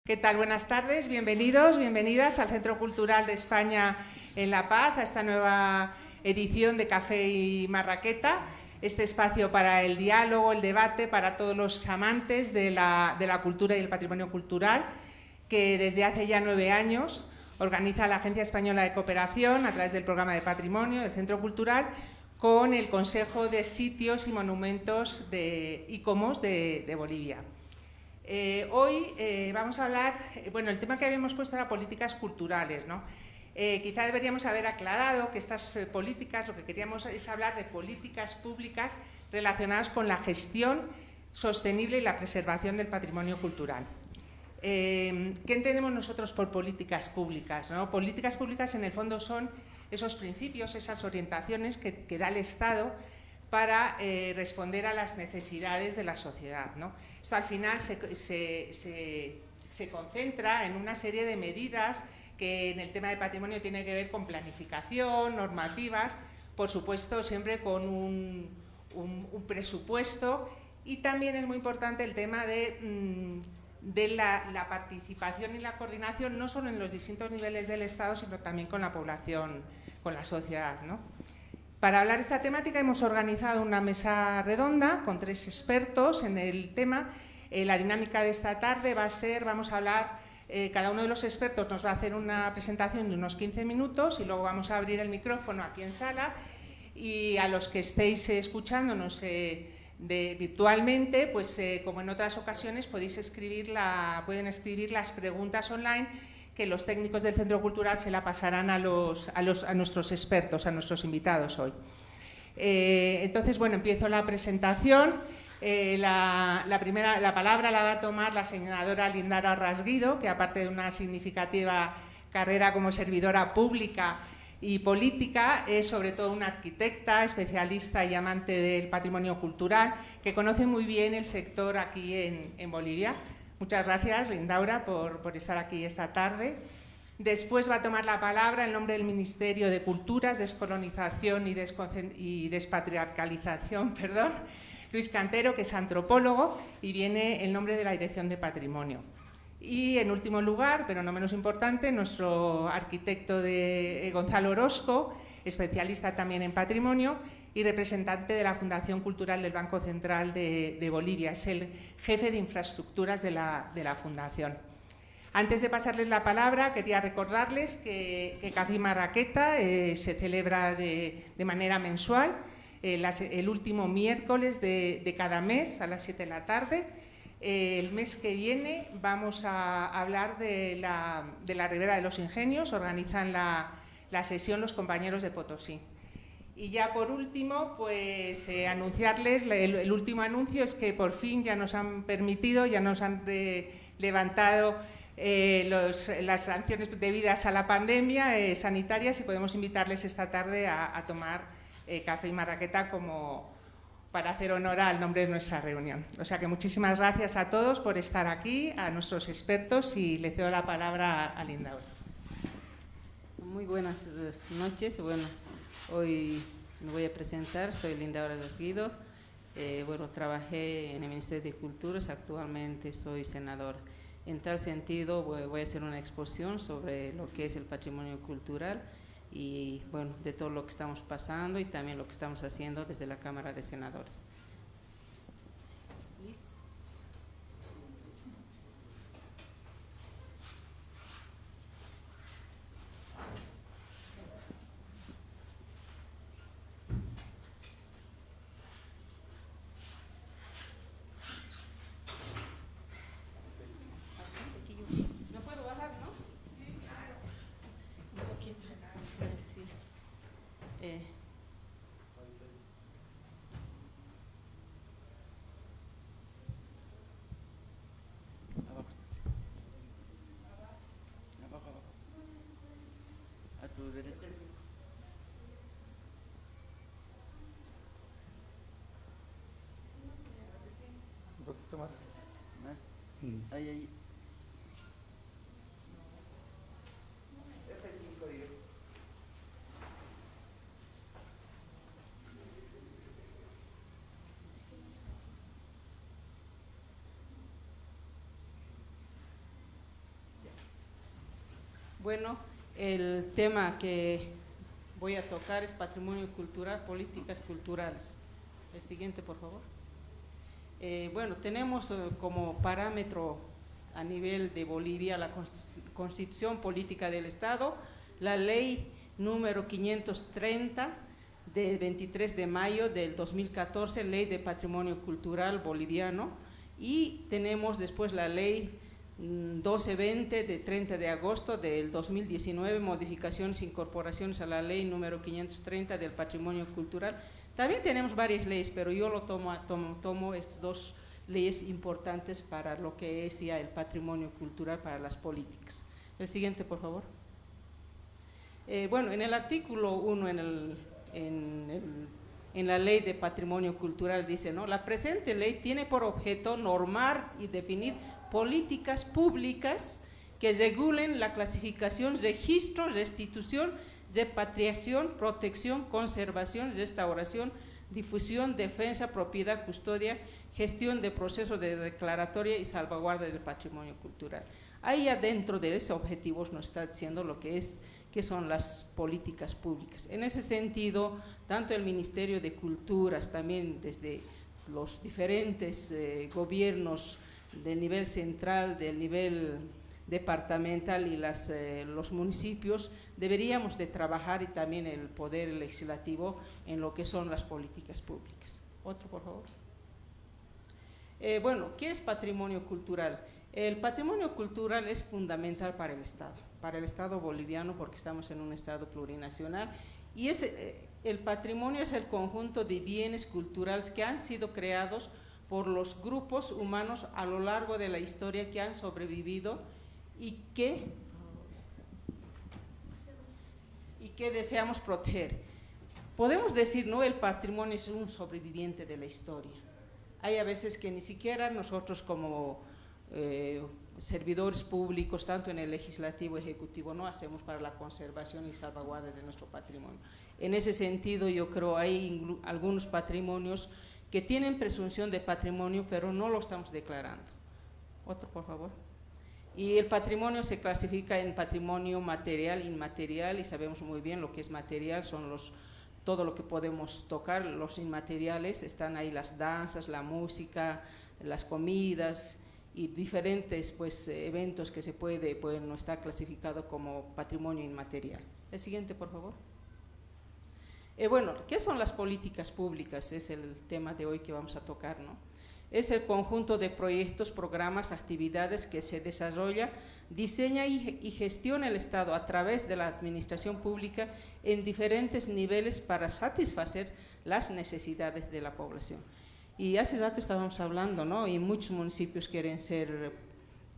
¿Qué tal? Buenas tardes, bienvenidos, bienvenidas al Centro Cultural de España en La Paz, a esta nueva edición de Café y Marraqueta, este espacio para el diálogo, el debate, para todos los amantes de la cultura y el patrimonio cultural, que desde hace ya 9 años organiza la Agencia Española de Cooperación a través del programa de patrimonio del Centro Cultural con el Consejo de Sitios y Monumentos de ICOMOS de Bolivia. Hoy vamos a hablar, el tema que habíamos puesto era políticas culturales, ¿no? Quizá deberíamos haber aclarado que estas políticas, lo que queríamos es hablar de políticas públicas relacionadas con la gestión sostenible y la preservación del patrimonio cultural. ¿Qué entendemos nosotros por políticas públicas, ¿no? Políticas públicas en el fondo son esos principios, esas orientaciones que da el Estado para responder a las necesidades de la sociedad, ¿no? Esto al final se concentra en una serie de medidas que en el tema de patrimonio tiene que ver con planificación, normativas, por supuesto siempre con un presupuesto, y también es muy importante el tema de la participación y la coordinación no solo en los distintos niveles del Estado, sino también con la población, con la sociedad, ¿no? Para hablar de esta temática hemos organizado una mesa redonda con 3 expertos en el tema. La dinámica de esta tarde va a ser, vamos a hablar, cada uno de los expertos nos va a hacer una presentación de unos 15 minutos y luego vamos a abrir el micrófono aquí en sala, y a los que estéis escuchándonos virtualmente, pues como en otras ocasiones pueden escribir las preguntas online, que los técnicos del Centro Cultural se la pasarán a nuestros expertos, a nuestros invitados hoy. Entonces, empiezo la presentación. La palabra la va a tomar la senadora Lindara Rasguido, que aparte de una significativa carrera como servidora pública y política, es sobre todo una arquitecta, especialista y amante del patrimonio cultural, que conoce muy bien el sector aquí en Bolivia. Muchas gracias, Lindaura, por estar aquí esta tarde. Después va a tomar la palabra en nombre del Ministerio de Culturas, Descolonización y Despatriarcalización, Luis Cantero, que es antropólogo y viene en nombre de la Dirección de Patrimonio. Y en último lugar, pero no menos importante, nuestro arquitecto Gonzalo Orozco, especialista también en patrimonio y representante de la Fundación Cultural del Banco Central de Bolivia. Es el jefe de infraestructuras de la Fundación. Antes de pasarles la palabra, quería recordarles que Café y Marraqueta se celebra de manera mensual, el último miércoles de cada mes a las 7 de la tarde. El mes que viene vamos a hablar de la Ribera de los Ingenios. Organizan la sesión los compañeros de Potosí. Y ya por último, pues anunciarles, el último anuncio es que por fin ya nos han permitido, ya nos han levantado las sanciones debidas a la pandemia sanitarias, y podemos invitarles esta tarde a tomar café y marraqueta para hacer honor al nombre de nuestra reunión. O sea que muchísimas gracias a todos por estar aquí, a nuestros expertos, y le cedo la palabra a Lindaura. Muy buenas noches. Hoy me voy a presentar, soy Lindaura Rasguido. Trabajé en el Ministerio de Culturas, actualmente soy senadora. En tal sentido, voy a hacer una exposición sobre lo que es el patrimonio cultural y de todo lo que estamos pasando y también lo que estamos haciendo desde la Cámara de Senadores. A tu derecha. Un poquito más. Ahí. F5, digo. Bueno, el tema que voy a tocar es patrimonio cultural, políticas culturales. El siguiente, por favor. Bueno, tenemos como parámetro a nivel de Bolivia la Constitución Política del Estado, la ley número 530 del 23 de mayo del 2014, ley de patrimonio cultural boliviano, y tenemos después la ley 1220 de 30 de agosto del 2019, modificaciones e incorporaciones a la ley número 530 del patrimonio cultural. También tenemos varias leyes, pero yo lo tomo estas dos leyes importantes para lo que es ya el patrimonio cultural para las políticas. El siguiente, por favor. Bueno, en el artículo 1, en la ley de patrimonio cultural dice, ¿no? La presente ley tiene por objeto normar y definir políticas públicas que regulen la clasificación, registro, restitución, repatriación, protección, conservación, restauración, difusión, defensa, propiedad, custodia, gestión de procesos de declaratoria y salvaguarda del patrimonio cultural. Ahí adentro de esos objetivos nos está diciendo lo que son las políticas públicas. En ese sentido, tanto el Ministerio de Culturas, también desde los diferentes gobiernos del nivel central, del nivel departamental y los municipios, deberíamos de trabajar, y también el poder legislativo, en lo que son las políticas públicas. Otro, por favor. Bueno, ¿qué es patrimonio cultural? El patrimonio cultural es fundamental para el Estado boliviano, porque estamos en un Estado plurinacional, y el patrimonio es el conjunto de bienes culturales que han sido creados por los grupos humanos a lo largo de la historia, que han sobrevivido y que deseamos proteger. Podemos decir, no, el patrimonio es un sobreviviente de la historia. Hay a veces que ni siquiera nosotros como servidores públicos, tanto en el legislativo, ejecutivo, no hacemos para la conservación y salvaguarda de nuestro patrimonio. En ese sentido, yo creo hay algunos patrimonios que tienen presunción de patrimonio, pero no lo estamos declarando. Otro, por favor. Y el patrimonio se clasifica en patrimonio material, inmaterial, y sabemos muy bien lo que es material, son todo lo que podemos tocar. Los inmateriales están ahí, las danzas, la música, las comidas y diferentes eventos que no está clasificado como patrimonio inmaterial. El siguiente, por favor. Bueno, ¿qué son las políticas públicas? Es el tema de hoy que vamos a tocar, ¿no? Es el conjunto de proyectos, programas, actividades que se desarrolla, diseña y gestiona el Estado a través de la administración pública en diferentes niveles para satisfacer las necesidades de la población. Y hace rato estábamos hablando, ¿no? Y muchos municipios quieren ser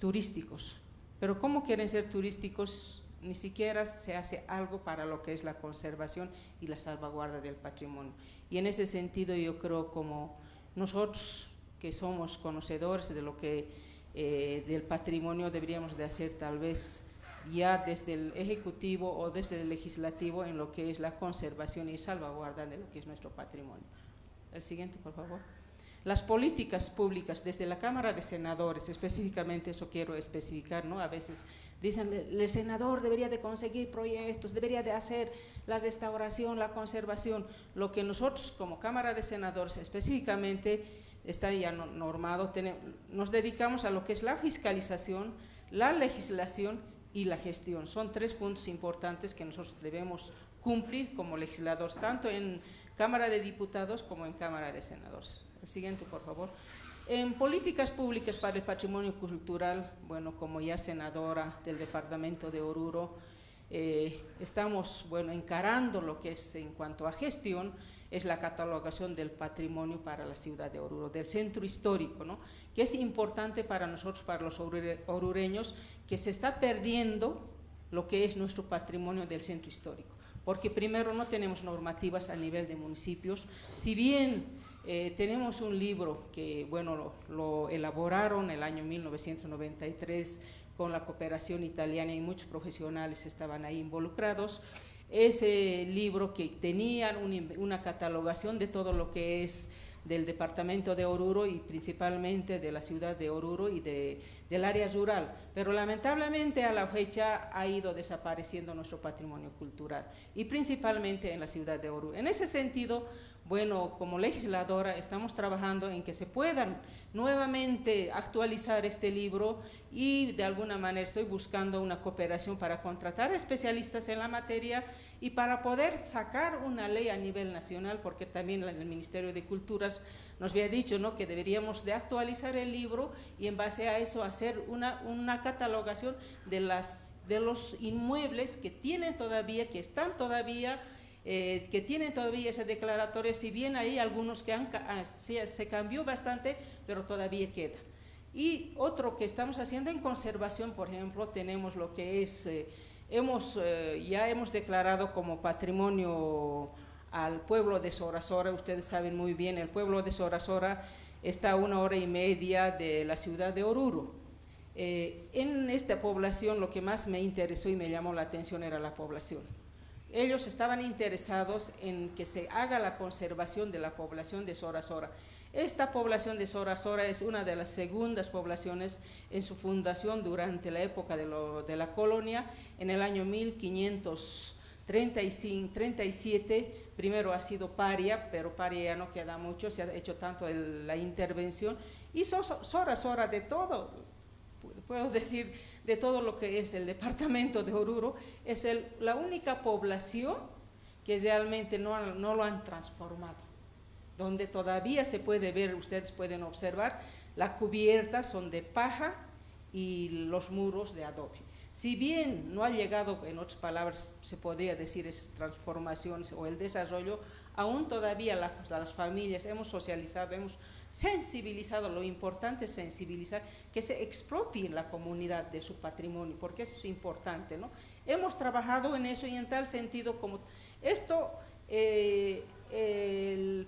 turísticos, pero ¿cómo quieren ser turísticos? Ni siquiera se hace algo para lo que es la conservación y la salvaguarda del patrimonio. Y en ese sentido yo creo, como nosotros que somos conocedores de lo que del patrimonio, deberíamos de hacer tal vez ya desde el ejecutivo o desde el legislativo en lo que es la conservación y salvaguarda de lo que es nuestro patrimonio. El siguiente, por favor. Las políticas públicas desde la Cámara de Senadores, específicamente eso quiero especificar, ¿no? A veces dicen, el senador debería de conseguir proyectos, debería de hacer la restauración, la conservación. Lo que nosotros como Cámara de Senadores específicamente está ya normado, nos dedicamos a lo que es la fiscalización, la legislación y la gestión. Son 3 puntos importantes que nosotros debemos cumplir como legisladores, tanto en Cámara de Diputados como en Cámara de Senadores. El siguiente, por favor. En políticas públicas para el patrimonio cultural, bueno, como ya senadora del departamento de Oruro, estamos, encarando lo que es en cuanto a gestión, es la catalogación del patrimonio para la ciudad de Oruro, del centro histórico, ¿no? Que es importante para nosotros, para los orureños, que se está perdiendo lo que es nuestro patrimonio del centro histórico, porque primero no tenemos normativas a nivel de municipios. Si bien tenemos un libro que, lo elaboraron el año 1993 con la cooperación italiana y muchos profesionales estaban ahí involucrados, ese libro que tenía una catalogación de todo lo que es del departamento de Oruro y principalmente de la ciudad de Oruro y del área rural, pero lamentablemente a la fecha ha ido desapareciendo nuestro patrimonio cultural y principalmente en la ciudad de Oruro. En ese sentido, bueno, como legisladora estamos trabajando en que se puedan nuevamente actualizar este libro y de alguna manera estoy buscando una cooperación para contratar especialistas en la materia y para poder sacar una ley a nivel nacional, porque también el Ministerio de Culturas nos había dicho, ¿no?, que deberíamos de actualizar el libro y en base a eso hacer una catalogación de los inmuebles que tienen todavía, que están todavía, que tienen todavía esa declaratoria, si bien hay algunos que se cambió bastante, pero todavía queda. Y otro que estamos haciendo en conservación, por ejemplo, tenemos lo que es, ya hemos declarado como patrimonio al pueblo de Sorasora. Ustedes saben muy bien, el pueblo de Sorasora está a 1 hora y media de la ciudad de Oruro. En esta población lo que más me interesó y me llamó la atención era la población. Ellos estaban interesados en que se haga la conservación de la población de Sorasora. Esta población de Sorasora es una de las segundas poblaciones en su fundación durante la época de la colonia, en el año 1537, primero ha sido Paria, pero Paria ya no queda mucho, se ha hecho tanto la intervención, y Sorasora de todo, puedo decir, de todo lo que es el departamento de Oruro, es la única población que realmente no lo han transformado, donde todavía se puede ver, ustedes pueden observar, la cubierta son de paja y los muros de adobe. Si bien no ha llegado, en otras palabras, se podría decir esas transformaciones o el desarrollo, aún todavía las familias hemos socializado, hemos sensibilizado, lo importante es sensibilizar, que se expropie la comunidad de su patrimonio, porque eso es importante, ¿no? Hemos trabajado en eso y en tal sentido como esto,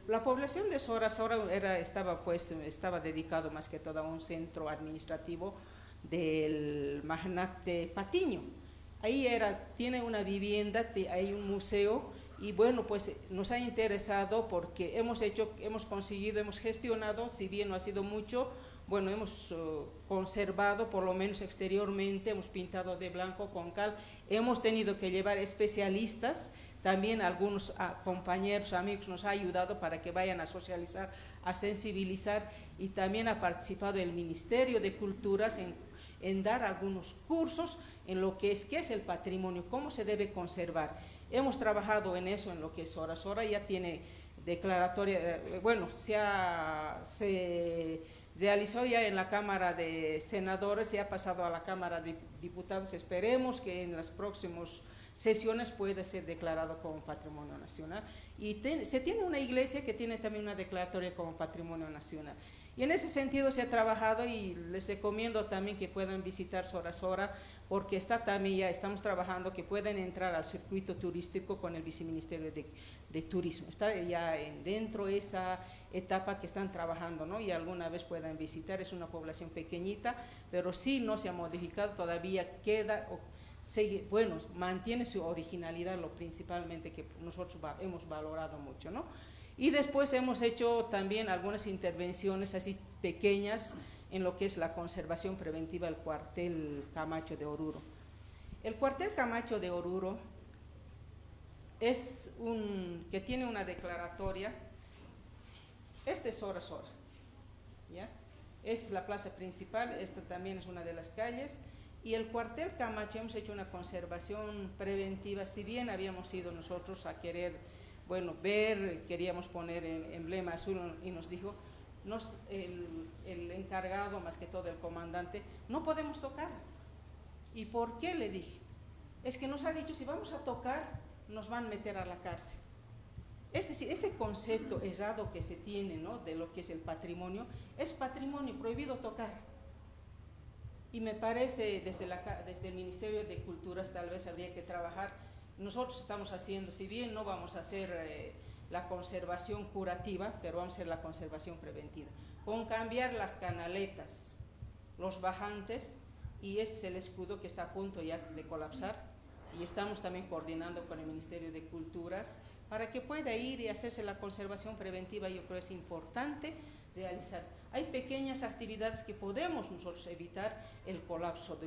la población de Sorasora estaba dedicado más que todo a un centro administrativo del magnate Patiño. Ahí tiene una vivienda, hay un museo y bueno, pues nos ha interesado porque hemos conseguido, hemos gestionado, si bien no ha sido mucho, bueno, hemos conservado por lo menos exteriormente, hemos pintado de blanco con cal, hemos tenido que llevar especialistas, también algunos compañeros, amigos nos ha ayudado para que vayan a socializar, a sensibilizar y también ha participado el Ministerio de Culturas en dar algunos cursos en lo que es el patrimonio, cómo se debe conservar. Hemos trabajado en eso, en lo que es Sorasora, ya tiene declaratoria, bueno, se realizó ya en la Cámara de Senadores, se ha pasado a la Cámara de Diputados, esperemos que en las próximas sesiones pueda ser declarado como Patrimonio Nacional. Y se tiene una iglesia que tiene también una declaratoria como Patrimonio Nacional. Y en ese sentido se ha trabajado y les recomiendo también que puedan visitar Sorasora porque ya estamos trabajando que puedan entrar al circuito turístico con el Viceministerio de Turismo. Está ya dentro de esa etapa que están trabajando, ¿no? Y alguna vez puedan visitar, es una población pequeñita, pero sí no se ha modificado, todavía queda, bueno, mantiene su originalidad, lo principalmente que nosotros hemos valorado mucho, ¿no? Y después hemos hecho también algunas intervenciones así pequeñas en lo que es la conservación preventiva del cuartel Camacho de Oruro. El cuartel Camacho de Oruro es que tiene una declaratoria, este es Sorasora, ¿ya? Es la plaza principal, esta también es una de las calles, y el cuartel Camacho hemos hecho una conservación preventiva, si bien habíamos ido nosotros a querer, bueno, queríamos poner emblema azul y nos dijo, el encargado, más que todo el comandante, no podemos tocar. ¿Y por qué? Le dije, es que nos ha dicho, si vamos a tocar, nos van a meter a la cárcel. Es decir, ese concepto errado que se tiene, ¿no?, de lo que es el patrimonio, es patrimonio, prohibido tocar. Y me parece, desde el Ministerio de Culturas tal vez habría que trabajar. Nosotros estamos haciendo, si bien no vamos a hacer la conservación curativa, pero vamos a hacer la conservación preventiva, con cambiar las canaletas, los bajantes, y este es el escudo que está a punto ya de colapsar, y estamos también coordinando con el Ministerio de Culturas para que pueda ir y hacerse la conservación preventiva. Yo creo que es importante realizar. Hay pequeñas actividades que podemos nosotros evitar el colapso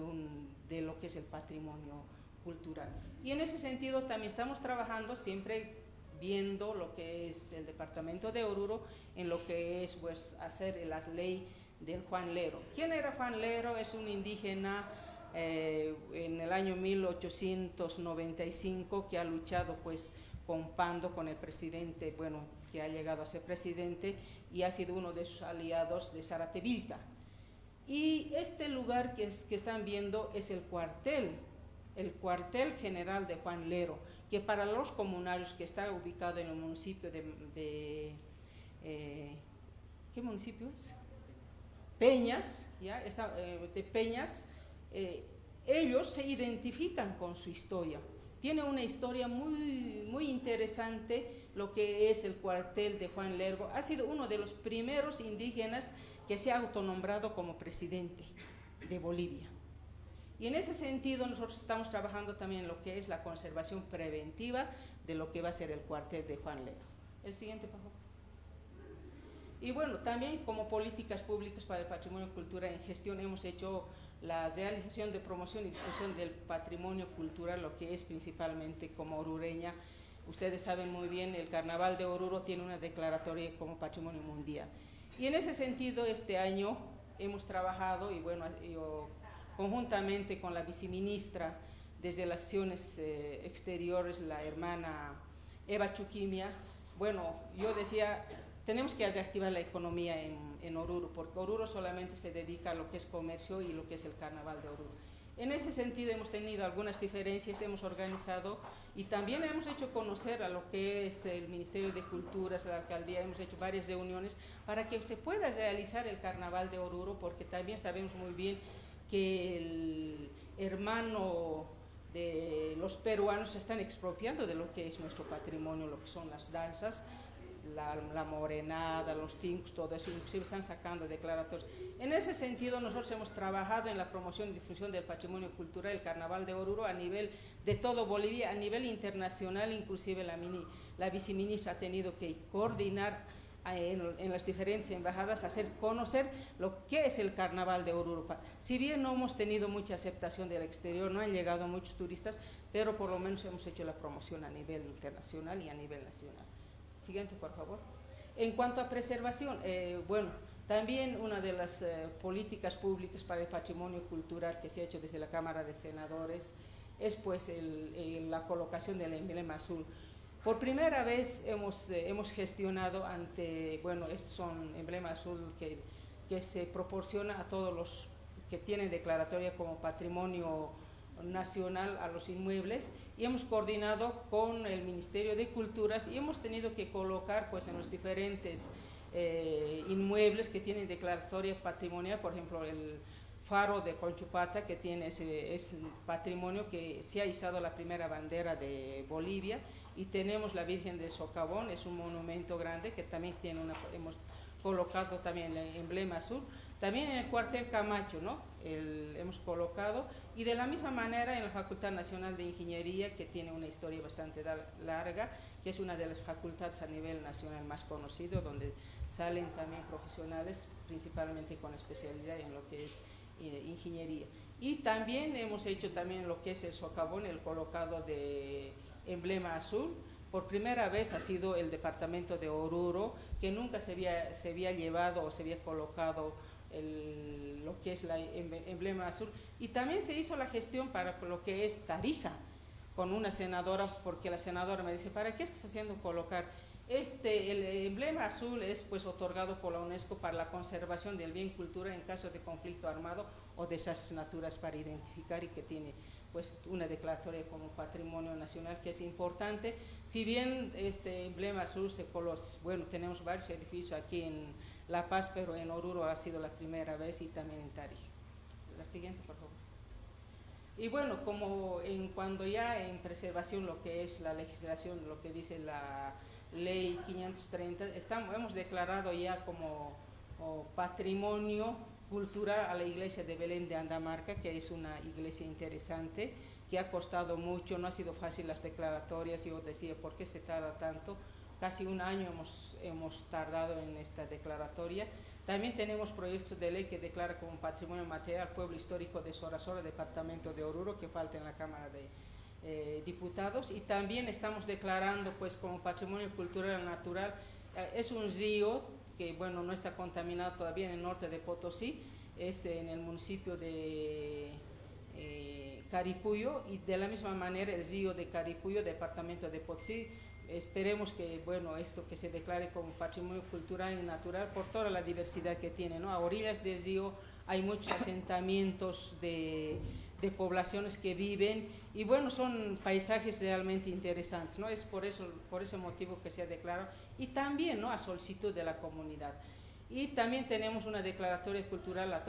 de lo que es el patrimonio cultural. Y en ese sentido también estamos trabajando siempre viendo lo que es el departamento de Oruro en lo que es pues hacer la ley del Juan Lero. ¿Quién era Juan Lero? Es un indígena en el año 1895 que ha luchado pues con Pando, con el presidente, bueno, que ha llegado a ser presidente y ha sido uno de sus aliados de Zaratevilca. Y este lugar que están viendo es el cuartel general de Juan Lero, que para los comunarios que está ubicado en el municipio ¿qué municipio es? Peñas, ¿ya? De Peñas, ellos se identifican con su historia. Tiene una historia muy, muy interesante lo que es el cuartel de Juan Lero. Ha sido uno de los primeros indígenas que se ha autonombrado como presidente de Bolivia. Y en ese sentido nosotros estamos trabajando también en lo que es la conservación preventiva de lo que va a ser el cuartel de Juan Lero. El siguiente, por favor. Y bueno, también como políticas públicas para el patrimonio cultural en gestión hemos hecho la realización de promoción y difusión del patrimonio cultural, lo que es principalmente como orureña. Ustedes saben muy bien, el Carnaval de Oruro tiene una declaratoria como patrimonio mundial. Y en ese sentido, este año hemos trabajado, y bueno, yo, conjuntamente con la viceministra desde las acciones exteriores, la hermana Eva Chuquimia, bueno, yo decía, tenemos que reactivar la economía en Oruro, porque Oruro solamente se dedica a lo que es comercio y lo que es el Carnaval de Oruro. En ese sentido hemos tenido algunas diferencias, hemos organizado y también hemos hecho conocer a lo que es el Ministerio de Culturas, la alcaldía, hemos hecho varias reuniones para que se pueda realizar el Carnaval de Oruro, porque también sabemos muy bien que el hermano de los peruanos se están expropiando de lo que es nuestro patrimonio, lo que son las danzas, la morenada, los tincos, todo eso, inclusive están sacando declaratorios. En ese sentido, nosotros hemos trabajado en la promoción y difusión del patrimonio cultural, el Carnaval de Oruro, a nivel de todo Bolivia, a nivel internacional, inclusive la viceministra ha tenido que coordinar en las diferentes embajadas, hacer conocer lo que es el Carnaval de Oruro. Si bien no hemos tenido mucha aceptación del exterior, no han llegado muchos turistas, pero por lo menos hemos hecho la promoción a nivel internacional y a nivel nacional. Siguiente, por favor. En cuanto a preservación, bueno, también una de las políticas públicas para el patrimonio cultural que se ha hecho desde la Cámara de Senadores es pues la colocación del emblema azul. Por primera vez hemos gestionado bueno, estos son emblemas azul que se proporciona a todos los que tienen declaratoria como patrimonio nacional a los inmuebles, y hemos coordinado con el Ministerio de Culturas y hemos tenido que colocar pues en los diferentes inmuebles que tienen declaratoria patrimonial, por ejemplo el faro de Conchupata, que tiene es patrimonio que se ha izado la primera bandera de Bolivia, y tenemos la Virgen de Socavón, es un monumento grande que también tiene hemos colocado también el emblema azul. También en el cuartel Camacho, ¿no? Hemos colocado, y de la misma manera en la Facultad Nacional de Ingeniería, que tiene una historia bastante larga, que es una de las facultades a nivel nacional más conocido, donde salen también profesionales, principalmente con especialidad en lo que es ingeniería. Y también hemos hecho también lo que es el socavón, el colocado de emblema azul. Por primera vez ha sido el departamento de Oruro, que nunca se había llevado o se había colocado lo que es el emblema azul. Y también se hizo la gestión para lo que es Tarija, con una senadora, porque la senadora me dice, ¿para qué estás haciendo colocar? El emblema azul es pues otorgado por la UNESCO para la conservación del bien cultural en caso de conflicto armado o desastres naturales, para identificar, y que tiene pues una declaratoria como patrimonio nacional, que es importante. Si bien este emblema azul bueno, tenemos varios edificios aquí en La Paz, pero en Oruro ha sido la primera vez, y también en Tarija. La siguiente, por favor. Y bueno, como cuando ya en preservación, lo que es la legislación, lo que dice la Ley 530, hemos declarado ya como patrimonio cultural a la iglesia de Belén de Andamarca, que es una iglesia interesante, que ha costado mucho, no ha sido fácil las declaratorias. Yo decía, ¿por qué se tarda tanto? Casi un año hemos tardado en esta declaratoria. También tenemos proyectos de ley que declara como patrimonio material pueblo histórico de Sorasora, departamento de Oruro, que falta en la Cámara de Diputados, y también estamos declarando pues como patrimonio cultural natural. Es un río que bueno, no está contaminado todavía en el norte de Potosí, es en el municipio de Caripuyo, y de la misma manera el río de Caripuyo, departamento de Potosí. Esperemos que bueno, esto que se declare como patrimonio cultural y natural por toda la diversidad que tiene, ¿no? A orillas del río hay muchos asentamientos de poblaciones que viven, y bueno, son paisajes realmente interesantes, ¿no? Es por ese motivo que se ha declarado, y también, ¿no?, a solicitud de la comunidad. Y también tenemos una declaratoria cultural a la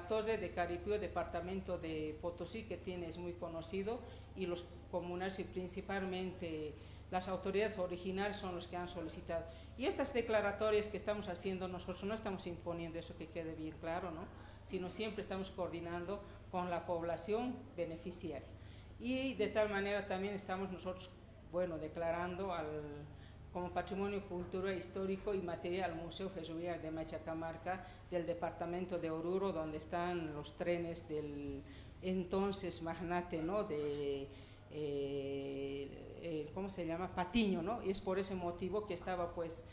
Torre de Caripuyo, departamento de Potosí, que es muy conocido, y los comunales y principalmente las autoridades originales son los que han solicitado. Y estas declaratorias que estamos haciendo nosotros no estamos imponiendo, eso que quede bien claro, ¿no?, sino siempre estamos coordinando con la población beneficiaria. Y de tal manera también estamos nosotros, bueno, declarando como patrimonio cultural, histórico y material Museo Ferroviario de Machacamarca del departamento de Oruro, donde están los trenes del entonces magnate, ¿no?, ¿cómo se llama?, Patiño, ¿no? Y es por ese motivo que estaba pues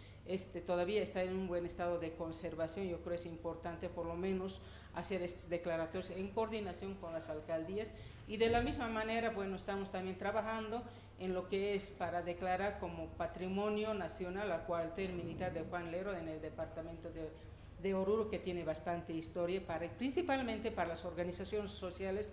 todavía está en un buen estado de conservación. Yo creo que es importante por lo menos hacer estos declaratorios en coordinación con las alcaldías, y de la misma manera, bueno, estamos también trabajando en lo que es para declarar como patrimonio nacional al cuartel militar de Juan Lero en el departamento de Oruro, que tiene bastante historia, principalmente para las organizaciones sociales,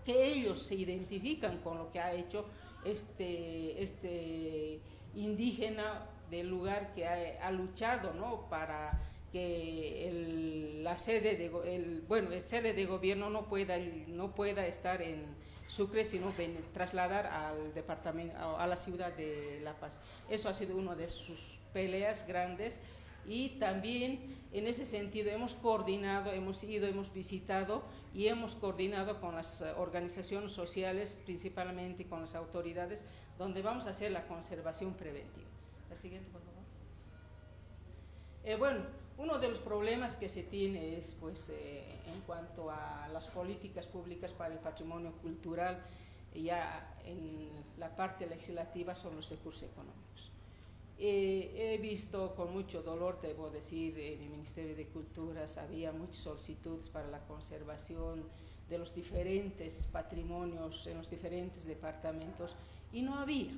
que ellos se identifican con lo que ha hecho este indígena del lugar, que ha luchado, ¿no?, para que la sede de gobierno no pueda estar en Sucre, sino trasladar al departamento, a la ciudad de La Paz. Eso ha sido una de sus peleas grandes, y también en ese sentido hemos coordinado, hemos visitado y hemos coordinado con las organizaciones sociales, principalmente con las autoridades, donde vamos a hacer la conservación preventiva. La siguiente, por favor. Bueno, uno de los problemas que se tiene es, pues, en cuanto a las políticas públicas para el patrimonio cultural, ya en la parte legislativa, son los recursos económicos. He visto con mucho dolor, debo decir, en el Ministerio de Culturas había muchas solicitudes para la conservación de los diferentes patrimonios en los diferentes departamentos, y no había.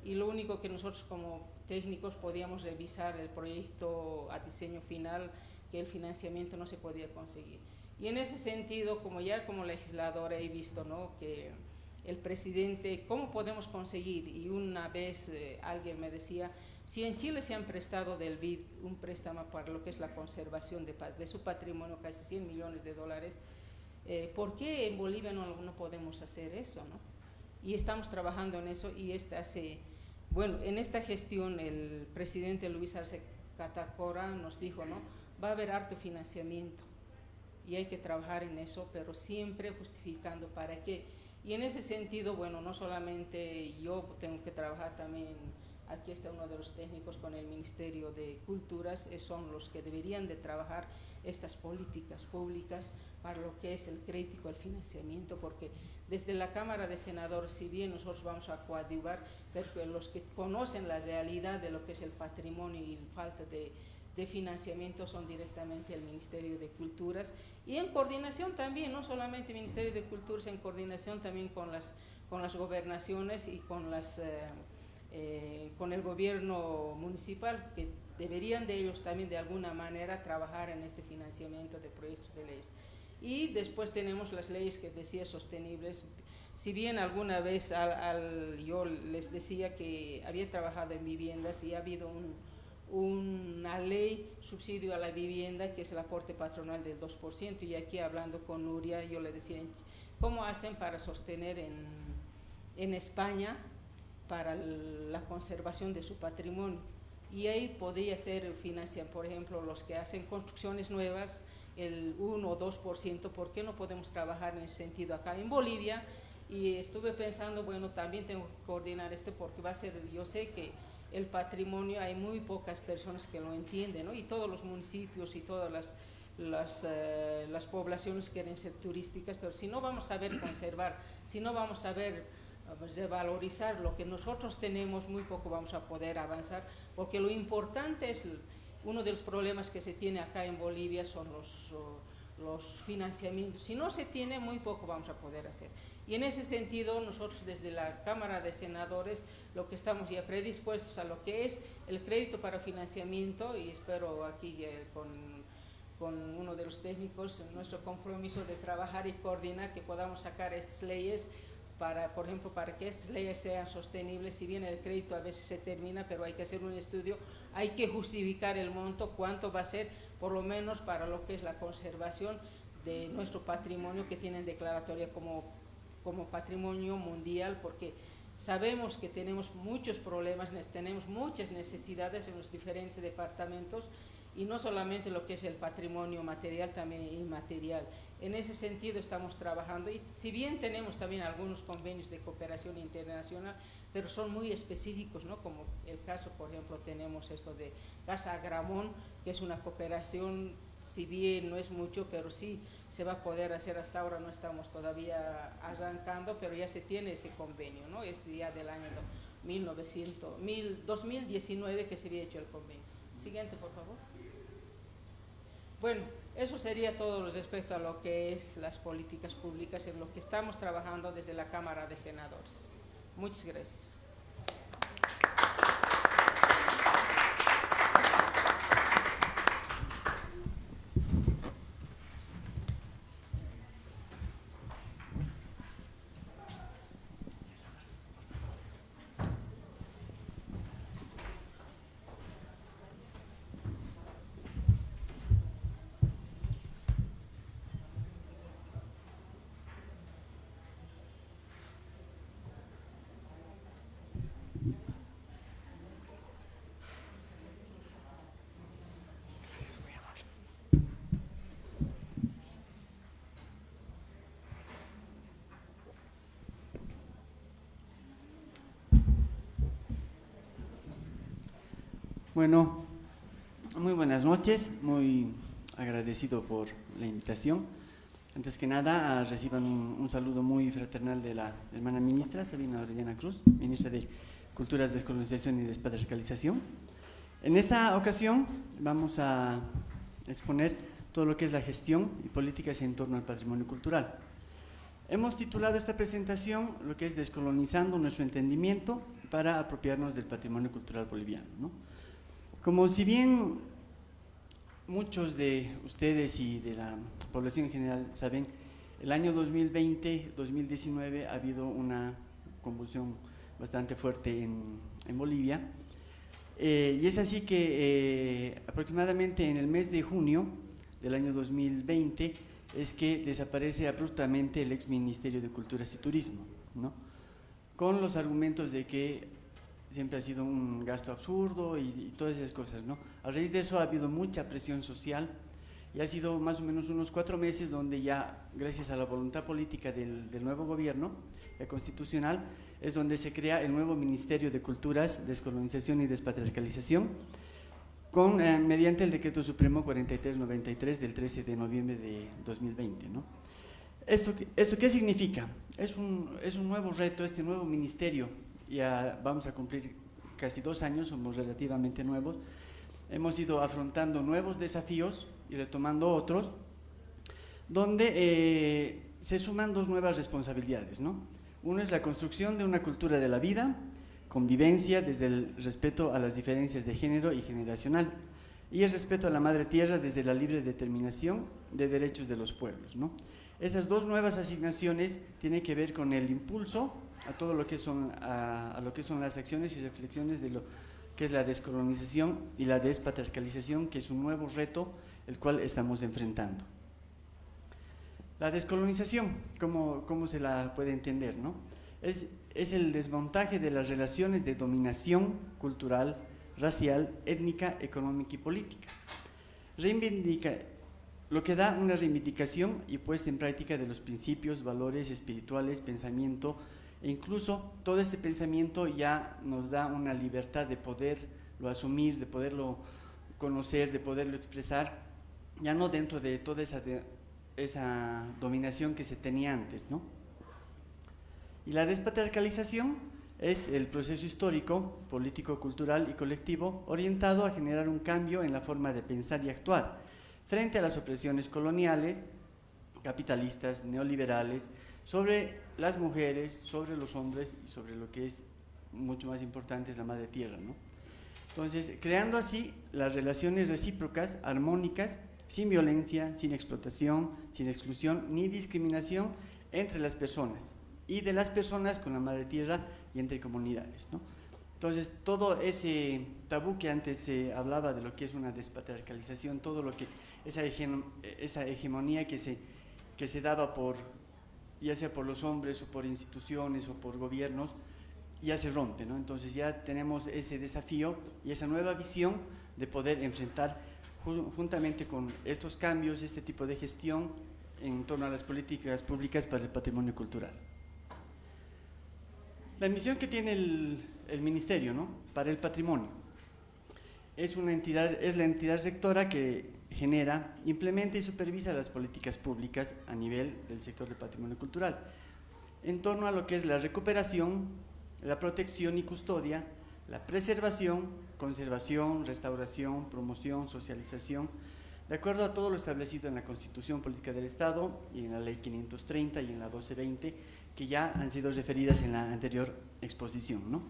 Y lo único que nosotros como técnicos podíamos revisar el proyecto a diseño final, que el financiamiento no se podía conseguir. Y en ese sentido, como legisladora he visto, ¿no?, que el presidente, ¿cómo podemos conseguir? Y una vez alguien me decía, si en Chile se han prestado del BID un préstamo para lo que es la conservación de su patrimonio, casi $100 millones, ¿por qué en Bolivia no podemos hacer eso, ¿no? Y estamos trabajando en eso, y en esta gestión el presidente Luis Arce Catacora nos dijo, ¿no?, va a haber harto financiamiento y hay que trabajar en eso, pero siempre justificando para qué. Y en ese sentido, bueno, no solamente yo tengo que trabajar, también aquí está uno de los técnicos con el Ministerio de Culturas, son los que deberían de trabajar estas políticas públicas para lo que es el crédito, el financiamiento, porque desde la Cámara de Senadores, si bien nosotros vamos a coadyuvar, pero los que conocen la realidad de lo que es el patrimonio y la falta de financiamiento son directamente el Ministerio de Culturas, y en coordinación también, no solamente el Ministerio de Culturas, en coordinación también con las gobernaciones y con el gobierno municipal, que deberían de ellos también de alguna manera trabajar en este financiamiento de proyectos de leyes. Y después tenemos las leyes que decía sostenibles. Si bien alguna vez yo les decía que había trabajado en viviendas, y ha habido una ley subsidio a la vivienda, que es el aporte patronal del 2%, y aquí hablando con Nuria, yo le decía, ¿cómo hacen para sostener en España para la conservación de su patrimonio? y ahí podría ser financiar, por ejemplo, los que hacen construcciones nuevas, el 1 o 2%, ¿por qué no podemos trabajar en ese sentido acá en Bolivia? Y estuve pensando, bueno, también tengo que coordinar porque va a ser, yo sé que el patrimonio hay muy pocas personas que lo entienden, ¿no? Y todos los municipios y todas las poblaciones quieren ser turísticas, pero si no vamos a saber conservar, si no vamos a saber revalorizar lo que nosotros tenemos, muy poco vamos a poder avanzar, porque lo importante es, uno de los problemas que se tiene acá en Bolivia son los financiamientos. Si no se tiene, muy poco vamos a poder hacer. Y en ese sentido, nosotros desde la Cámara de Senadores, lo que estamos ya predispuestos a lo que es el crédito para financiamiento, y espero aquí con uno de los técnicos nuestro compromiso de trabajar y coordinar que podamos sacar estas leyes para, por ejemplo, para que estas leyes sean sostenibles. Si bien el crédito a veces se termina, pero hay que hacer un estudio, hay que justificar el monto, cuánto va a ser, por lo menos para lo que es la conservación de nuestro patrimonio que tienen declaratoria como patrimonio mundial, porque sabemos que tenemos muchos problemas, tenemos muchas necesidades en los diferentes departamentos, y no solamente lo que es el patrimonio material, también inmaterial. En ese sentido estamos trabajando, y si bien tenemos también algunos convenios de cooperación internacional, pero son muy específicos, ¿no? Como el caso, por ejemplo, tenemos esto de Casa Agramón, que es una cooperación, si bien no es mucho, pero sí se va a poder hacer. Hasta ahora no estamos todavía arrancando, pero ya se tiene ese convenio, ¿no? Es ya del año 2019 que se había hecho el convenio. Siguiente, por favor. Bueno, eso sería todo respecto a lo que es las políticas públicas en lo que estamos trabajando desde la Cámara de Senadores. Muchas gracias. Bueno, muy buenas noches, muy agradecido por la invitación. Antes que nada, reciban un saludo muy fraternal de la hermana ministra Sabina Orellana Cruz, ministra de Culturas, Descolonización y Despatriarcalización. En esta ocasión vamos a exponer todo lo que es la gestión y políticas en torno al patrimonio cultural. Hemos titulado esta presentación lo que es Descolonizando nuestro entendimiento para apropiarnos del patrimonio cultural boliviano, ¿no? Como si bien muchos de ustedes y de la población en general saben, el año 2020-2019 ha habido una convulsión bastante fuerte en Bolivia, y es así que aproximadamente en el mes de junio del año 2020 es que desaparece abruptamente el ex Ministerio de Culturas y Turismo, ¿no? Con los argumentos de que siempre ha sido un gasto absurdo y todas esas cosas, ¿no? A raíz de eso ha habido mucha presión social y ha sido más o menos unos 4 meses donde ya, gracias a la voluntad política del nuevo gobierno constitucional, es donde se crea el nuevo Ministerio de Culturas, Descolonización y Despatriarcalización, mediante el Decreto Supremo 4393 del 13 de noviembre de 2020, ¿no? ¿Esto qué significa? Es un nuevo reto, este nuevo ministerio. Ya vamos a cumplir casi 2 años, somos relativamente nuevos, hemos ido afrontando nuevos desafíos y retomando otros, donde se suman 2 nuevas responsabilidades, ¿no? Uno es la construcción de una cultura de la vida, convivencia desde el respeto a las diferencias de género y generacional, y el respeto a la madre tierra desde la libre determinación de derechos de los pueblos, ¿no? Esas 2 nuevas asignaciones tienen que ver con el impulso a todo lo que son las acciones y reflexiones de lo que es la descolonización y la despatriarcalización, que es un nuevo reto el cual estamos enfrentando. La descolonización, ¿cómo se la puede entender, no? Es el desmontaje de las relaciones de dominación cultural, racial, étnica, económica y política. Lo que da una reivindicación y puesta en práctica de los principios, valores espirituales, pensamiento, e incluso todo este pensamiento ya nos da una libertad de poderlo asumir, de poderlo conocer, de poderlo expresar, ya no dentro de toda esa dominación que se tenía antes, ¿no? Y la despatriarcalización es el proceso histórico, político, cultural y colectivo orientado a generar un cambio en la forma de pensar y actuar frente a las opresiones coloniales, capitalistas, neoliberales, sobre las mujeres, sobre los hombres y sobre lo que es mucho más importante, es la madre tierra, ¿no? Entonces, creando así las relaciones recíprocas, armónicas, sin violencia, sin explotación, sin exclusión ni discriminación entre las personas y de las personas con la madre tierra y entre comunidades, ¿no? Entonces, todo ese tabú que antes se hablaba de lo que es una despatriarcalización, todo lo que esa hegemonía que se daba ya sea por los hombres o por instituciones o por gobiernos, ya se rompe, ¿no? Entonces ya tenemos ese desafío y esa nueva visión de poder enfrentar juntamente con estos cambios, este tipo de gestión en torno a las políticas públicas para el patrimonio cultural. La misión que tiene el Ministerio, ¿no?, para el patrimonio es la entidad rectora que genera, implementa y supervisa las políticas públicas a nivel del sector del patrimonio cultural en torno a lo que es la recuperación, la protección y custodia, la preservación, conservación, restauración, promoción, socialización, de acuerdo a todo lo establecido en la Constitución Política del Estado y en la Ley 530 y en la 1220, que ya han sido referidas en la anterior exposición, ¿no?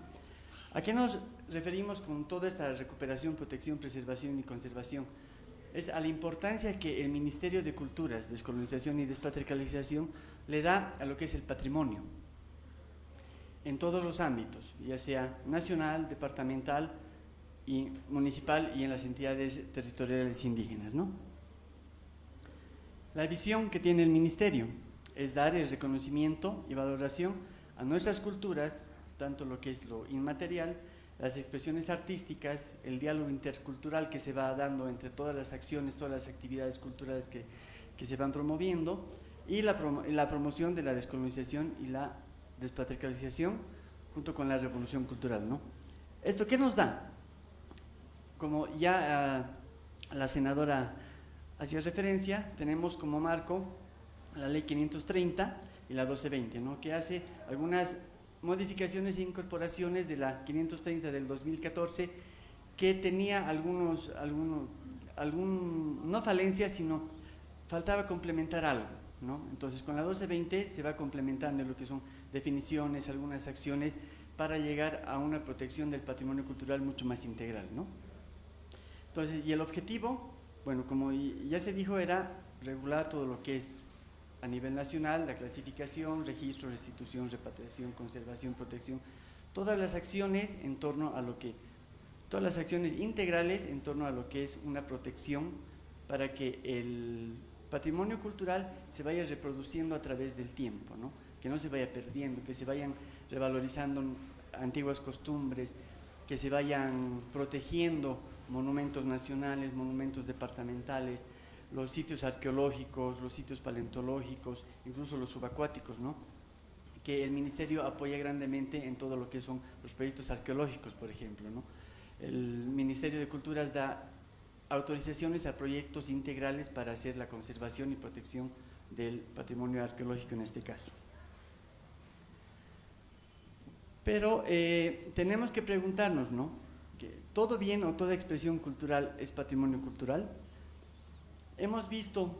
¿A qué nos referimos con toda esta recuperación, protección, preservación y conservación? Es a la importancia que el Ministerio de Culturas, Descolonización y Despatriarcalización le da a lo que es el patrimonio, en todos los ámbitos, ya sea nacional, departamental y municipal y en las entidades territoriales indígenas, ¿no? La visión que tiene el Ministerio es dar el reconocimiento y valoración a nuestras culturas, tanto lo que es lo inmaterial, las expresiones artísticas, el diálogo intercultural que se va dando entre todas las acciones, todas las actividades culturales que se van promoviendo, y la promoción de la descolonización y la despatriarcalización junto con la revolución cultural, ¿no? ¿Esto qué nos da? Como ya la senadora hacía referencia, tenemos como marco la Ley 530 y la 1220, ¿no?, que hace algunas modificaciones e incorporaciones de la 530 del 2014 que tenía no falencias, sino faltaba complementar algo, ¿no? Entonces con la 1220 se va complementando lo que son definiciones, algunas acciones para llegar a una protección del patrimonio cultural mucho más integral, ¿no? Entonces, y el objetivo, bueno, como ya se dijo, era regular todo lo que es a nivel nacional, la clasificación, registro, restitución, repatriación, conservación, protección, todas las acciones en torno a todas las acciones integrales en torno a lo que es una protección para que el patrimonio cultural se vaya reproduciendo a través del tiempo, ¿no?, que no se vaya perdiendo, que se vayan revalorizando antiguas costumbres, que se vayan protegiendo monumentos nacionales, monumentos departamentales, los sitios arqueológicos, los sitios paleontológicos, incluso los subacuáticos, ¿no?, que el Ministerio apoya grandemente en todo lo que son los proyectos arqueológicos, por ejemplo, ¿no? El Ministerio de Culturas da autorizaciones a proyectos integrales para hacer la conservación y protección del patrimonio arqueológico en este caso. Pero tenemos que preguntarnos, ¿no?, que todo bien o toda expresión cultural es patrimonio cultural. Hemos visto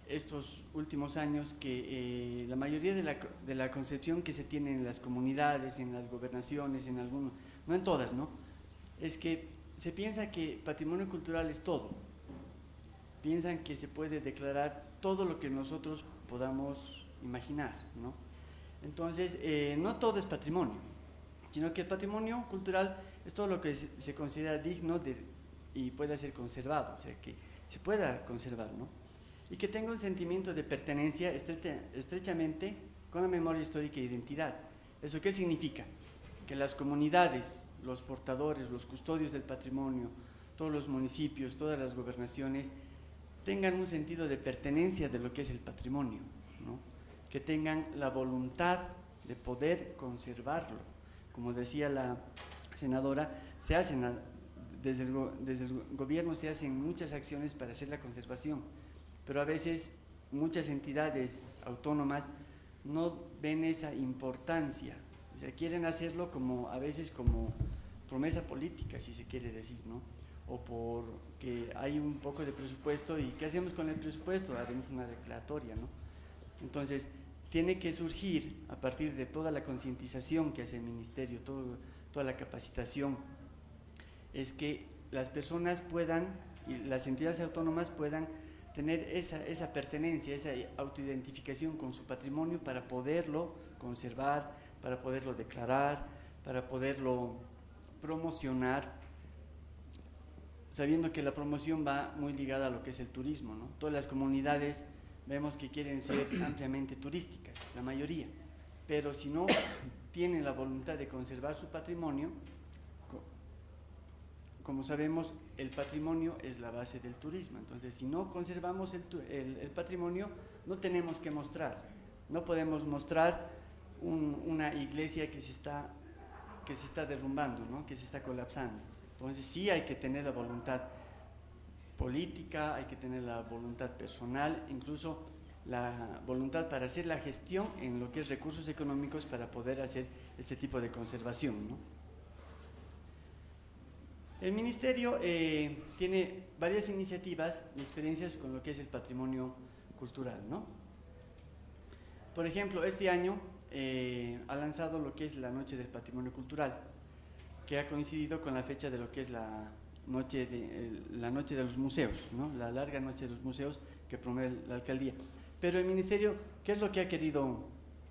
estos últimos años que la mayoría de la concepción que se tiene en las comunidades, en las gobernaciones, no en todas, ¿no?, es que se piensa que patrimonio cultural es todo. Piensan que se puede declarar todo lo que nosotros podamos imaginar, ¿no? Entonces, no todo es patrimonio, sino que el patrimonio cultural es todo lo que se considera digno y pueda ser conservado, o sea, que se pueda conservar, ¿no?, y que tenga un sentimiento de pertenencia estrechamente con la memoria histórica e identidad. ¿Eso qué significa? que las comunidades, los portadores, los custodios del patrimonio, todos los municipios, todas las gobernaciones, tengan un sentido de pertenencia de lo que es el patrimonio, ¿no? Que tengan la voluntad de poder conservarlo. Como decía la senadora, desde el gobierno se hacen muchas acciones para hacer la conservación, pero a veces muchas entidades autónomas no ven esa importancia, o sea, quieren hacerlo a veces como promesa política, si se quiere decir, ¿no? O porque hay un poco de presupuesto y ¿qué hacemos con el presupuesto? Haremos una declaratoria, ¿no? Entonces, tiene que surgir a partir de toda la concientización que hace el Ministerio, toda la capacitación, es que las personas puedan y las entidades autónomas puedan tener esa pertenencia, esa autoidentificación con su patrimonio para poderlo conservar, para poderlo declarar, para poderlo promocionar, sabiendo que la promoción va muy ligada a lo que es el turismo, ¿no? Todas las comunidades vemos que quieren ser ampliamente turísticas, la mayoría, pero si no tienen la voluntad de conservar su patrimonio, como sabemos, el patrimonio es la base del turismo. Entonces, si no conservamos el patrimonio, no tenemos que mostrar. No podemos mostrar una iglesia que se está derrumbando, ¿no? Que se está colapsando. Entonces, sí hay que tener la voluntad política, hay que tener la voluntad personal, incluso la voluntad para hacer la gestión en lo que es recursos económicos para poder hacer este tipo de conservación, ¿no? El Ministerio tiene varias iniciativas y experiencias con lo que es el patrimonio cultural, ¿no? Por ejemplo, este año ha lanzado lo que es la Noche del Patrimonio Cultural, que ha coincidido con la fecha de lo que es la Noche de los Museos, ¿no? La larga Noche de los Museos que promueve la Alcaldía. Pero el Ministerio, ¿qué es lo que ha querido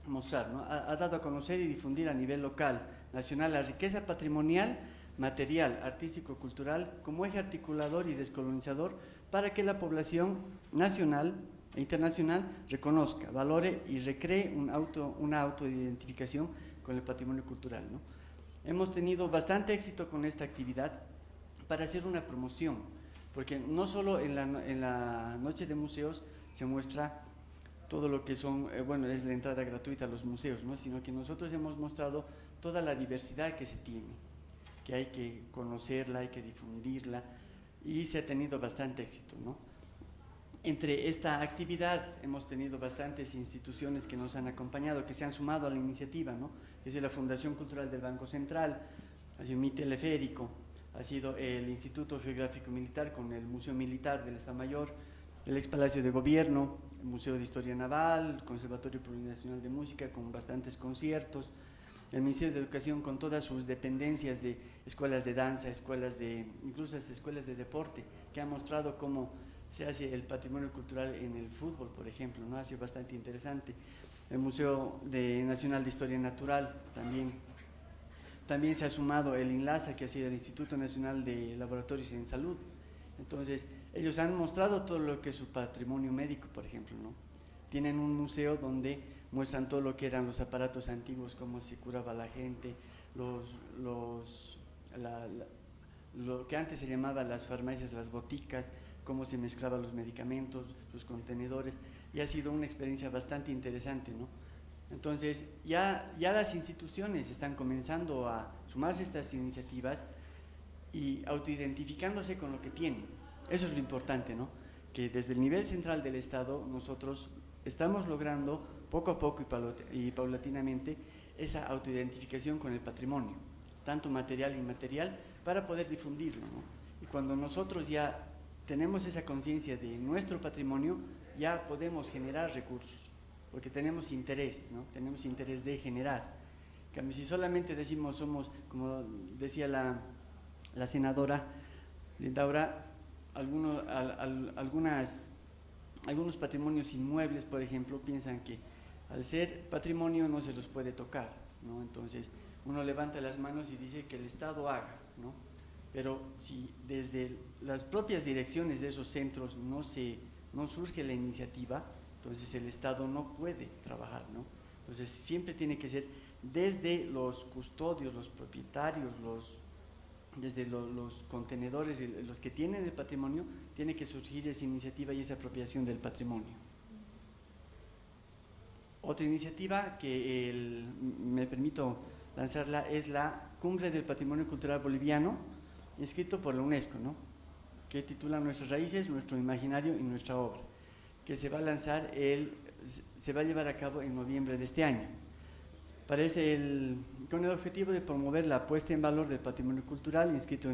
mostrar, ¿no? Ha dado a conocer y difundir a nivel local, nacional, la riqueza patrimonial, material, artístico, cultural, como eje articulador y descolonizador para que la población nacional e internacional reconozca, valore y recree una autoidentificación con el patrimonio cultural, ¿no? Hemos tenido bastante éxito con esta actividad para hacer una promoción, porque no solo en la Noche de Museos se muestra todo lo que son, es la entrada gratuita a los museos, ¿no? Sino que nosotros hemos mostrado toda la diversidad que se tiene, que hay que conocerla, hay que difundirla, y se ha tenido bastante éxito, ¿no? Entre esta actividad hemos tenido bastantes instituciones que nos han acompañado, que se han sumado a la iniciativa, ¿no? Es la Fundación Cultural del Banco Central, ha sido mi teleférico, ha sido el Instituto Geográfico Militar con el Museo Militar del Estado Mayor, el Ex Palacio de Gobierno, el Museo de Historia Naval, el Conservatorio Plurinacional de Música con bastantes conciertos, el Ministerio de Educación con todas sus dependencias de escuelas de danza, incluso hasta escuelas de deporte, que han mostrado cómo se hace el patrimonio cultural en el fútbol, por ejemplo, ¿no? Ha sido bastante interesante. El Museo Nacional de Historia Natural también se ha sumado el INLASA, que ha sido el Instituto Nacional de Laboratorios en Salud. Entonces, ellos han mostrado todo lo que es su patrimonio médico, por ejemplo, ¿no? Tienen un museo donde muestran todo lo que eran los aparatos antiguos, cómo se curaba la gente, lo que antes se llamaba las farmacias, las boticas, cómo se mezclaban los medicamentos, los contenedores, y ha sido una experiencia bastante interesante, ¿no? Entonces, ya las instituciones están comenzando a sumarse a estas iniciativas y autoidentificándose con lo que tienen. Eso es lo importante, ¿no? Que desde el nivel central del Estado nosotros estamos logrando poco a poco y paulatinamente esa autoidentificación con el patrimonio, tanto material y inmaterial, para poder difundirlo, ¿no? Y cuando nosotros ya tenemos esa conciencia de nuestro patrimonio, ya podemos generar recursos, porque tenemos interés, ¿no? Tenemos interés de generar. En cambio, si solamente decimos somos, como decía la senadora Lindaura, algunos patrimonios inmuebles, por ejemplo, piensan que al ser patrimonio no se los puede tocar, ¿no? Entonces uno levanta las manos y dice que el Estado haga, ¿no? Pero si desde las propias direcciones de esos centros no surge la iniciativa, entonces el Estado no puede trabajar, ¿no? Entonces siempre tiene que ser desde los custodios, los propietarios, desde los contenedores, los que tienen el patrimonio, tiene que surgir esa iniciativa y esa apropiación del patrimonio. Otra iniciativa que me permito lanzarla es la Cumbre del Patrimonio Cultural Boliviano, inscrito por la UNESCO, ¿no? Que titula Nuestras raíces, nuestro imaginario y nuestra obra, que se va a lanzar, se va a llevar a cabo en noviembre de este año. Con el objetivo de promover la puesta en valor del patrimonio cultural inscrito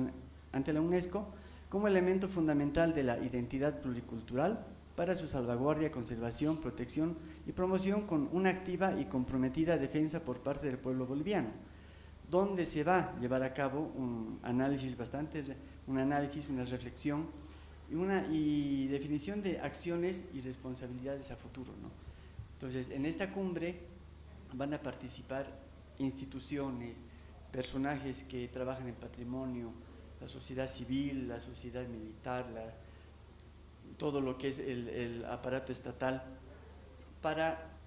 ante la UNESCO como elemento fundamental de la identidad pluricultural para su salvaguardia, conservación, protección y promoción con una activa y comprometida defensa por parte del pueblo boliviano, donde se va a llevar a cabo un análisis, una reflexión y definición de acciones y responsabilidades a futuro, ¿no? Entonces, en esta cumbre van a participar instituciones, personajes que trabajan en patrimonio, la sociedad civil, la sociedad militar, todo lo que es el aparato estatal, para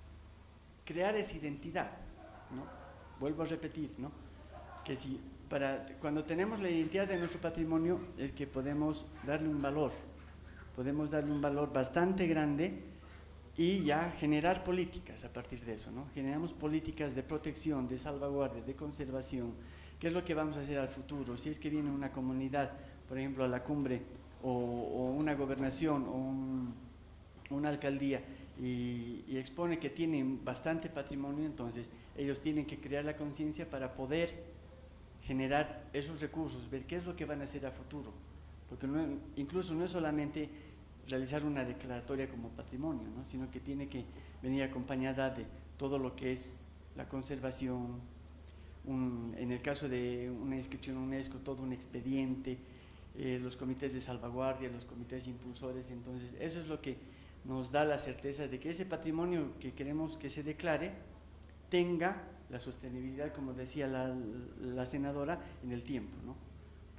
crear esa identidad, ¿no? Vuelvo a repetir, ¿no? Que cuando tenemos la identidad de nuestro patrimonio es que podemos darle un valor bastante grande y ya generar políticas a partir de eso, ¿no? Generamos políticas de protección, de salvaguardia, de conservación. ¿Qué es lo que vamos a hacer al futuro? Si es que viene una comunidad, por ejemplo, a la cumbre, o una gobernación, o una alcaldía, y expone que tienen bastante patrimonio, entonces ellos tienen que crear la conciencia para poder generar esos recursos, ver qué es lo que van a hacer a futuro. Porque incluso no es solamente realizar una declaratoria como patrimonio, ¿no? Sino que tiene que venir acompañada de todo lo que es la conservación, en el caso de una inscripción a UNESCO, todo un expediente, los comités de salvaguardia, los comités impulsores. Entonces eso es lo que nos da la certeza de que ese patrimonio que queremos que se declare tenga la sostenibilidad, como decía la senadora, en el tiempo, ¿no?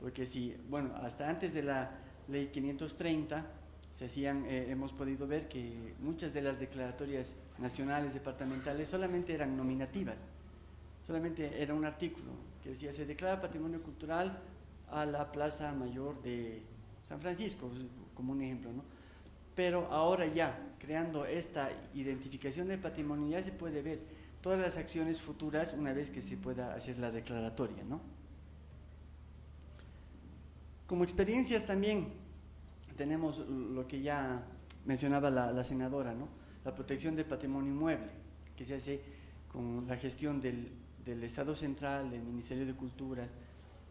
Porque hasta antes de la ley 530 hemos podido ver que muchas de las declaratorias nacionales, departamentales, solamente eran nominativas, solamente era un artículo que decía: se declara patrimonio cultural a la Plaza Mayor de San Francisco, como un ejemplo, ¿no? Pero ahora ya, creando esta identificación del patrimonio, ya se puede ver todas las acciones futuras una vez que se pueda hacer la declaratoria, ¿no? Como experiencias también tenemos lo que ya mencionaba la senadora, ¿no? La protección del patrimonio inmueble, que se hace con la gestión del Estado Central, del Ministerio de Culturas,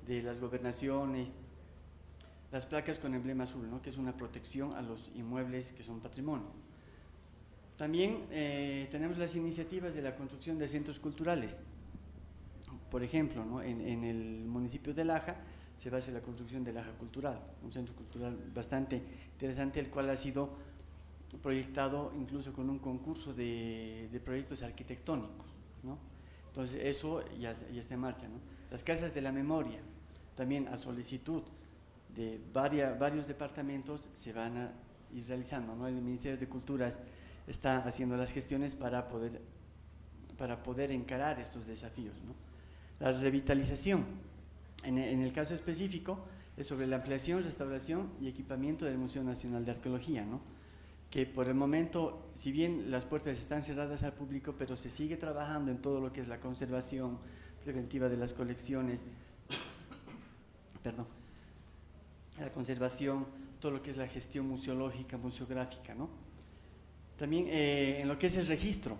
de las gobernaciones, las placas con emblema azul, ¿no? Que es una protección a los inmuebles que son patrimonio. También tenemos las iniciativas de la construcción de centros culturales. Por ejemplo, ¿no? En el municipio de Laja se va a hacer la construcción de Laja Cultural, un centro cultural bastante interesante, el cual ha sido proyectado incluso con un concurso de proyectos arquitectónicos, ¿no? Entonces eso ya está en marcha, ¿no? Las casas de la memoria, también a solicitud de varios departamentos se van a ir realizando, ¿no? El Ministerio de Culturas está haciendo las gestiones para poder encarar estos desafíos, ¿no? La revitalización, en el caso específico, es sobre la ampliación, restauración y equipamiento del Museo Nacional de Arqueología, ¿no? Que por el momento, si bien las puertas están cerradas al público, pero se sigue trabajando en todo lo que es la conservación preventiva de las colecciones, la conservación, todo lo que es la gestión museológica, museográfica, ¿no? También en lo que es el registro,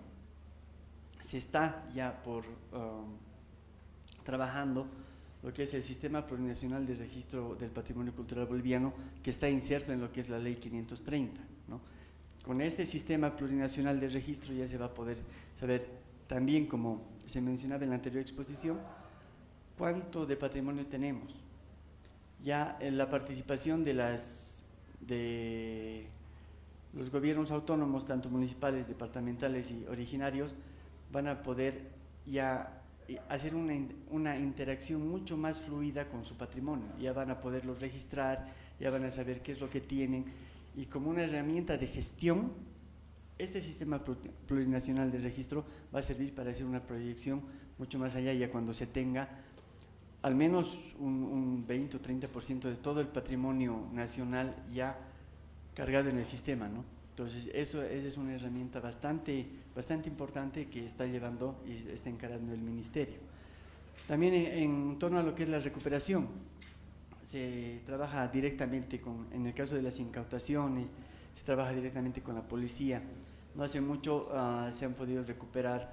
se está ya trabajando lo que es el Sistema Plurinacional de Registro del Patrimonio Cultural Boliviano, que está inserto en lo que es la Ley 530, ¿no? Con este Sistema Plurinacional de Registro ya se va a poder saber también, como se mencionaba en la anterior exposición, cuánto de patrimonio tenemos. Ya en la participación de los gobiernos autónomos, tanto municipales, departamentales y originarios, van a poder ya hacer una interacción mucho más fluida con su patrimonio. Ya van a poderlos registrar, ya van a saber qué es lo que tienen, y como una herramienta de gestión este sistema plurinacional de registro va a servir para hacer una proyección mucho más allá, ya cuando se tenga al menos un 20 o 30% de todo el patrimonio nacional ya cargado en el sistema, ¿no? Entonces, esa es una herramienta bastante importante que está llevando y está encarando el Ministerio. También en torno a lo que es la recuperación, se trabaja directamente en el caso de las incautaciones, se trabaja directamente con la policía. No hace mucho se han podido recuperar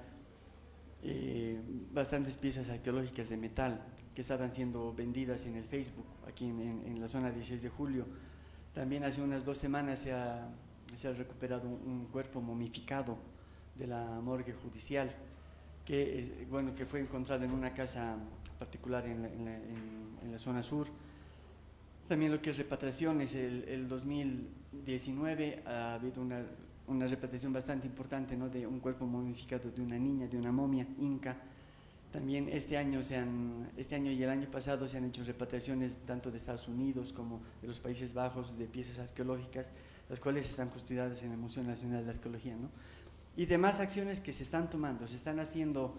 bastantes piezas arqueológicas de metal que estaban siendo vendidas en el Facebook, aquí en la zona 16 de julio. También hace unas 2 semanas se ha recuperado un cuerpo momificado de la morgue judicial, que fue encontrado en una casa particular en la zona sur. También lo que es repatriaciones, el 2019 ha habido una repatriación bastante importante, ¿no?, de un cuerpo momificado de una niña, de una momia inca. También este año y el año pasado se han hecho repatriaciones tanto de Estados Unidos como de los Países Bajos de piezas arqueológicas, las cuales están custodiadas en el Museo Nacional de Arqueología, ¿no? Y demás acciones que se están tomando, se están haciendo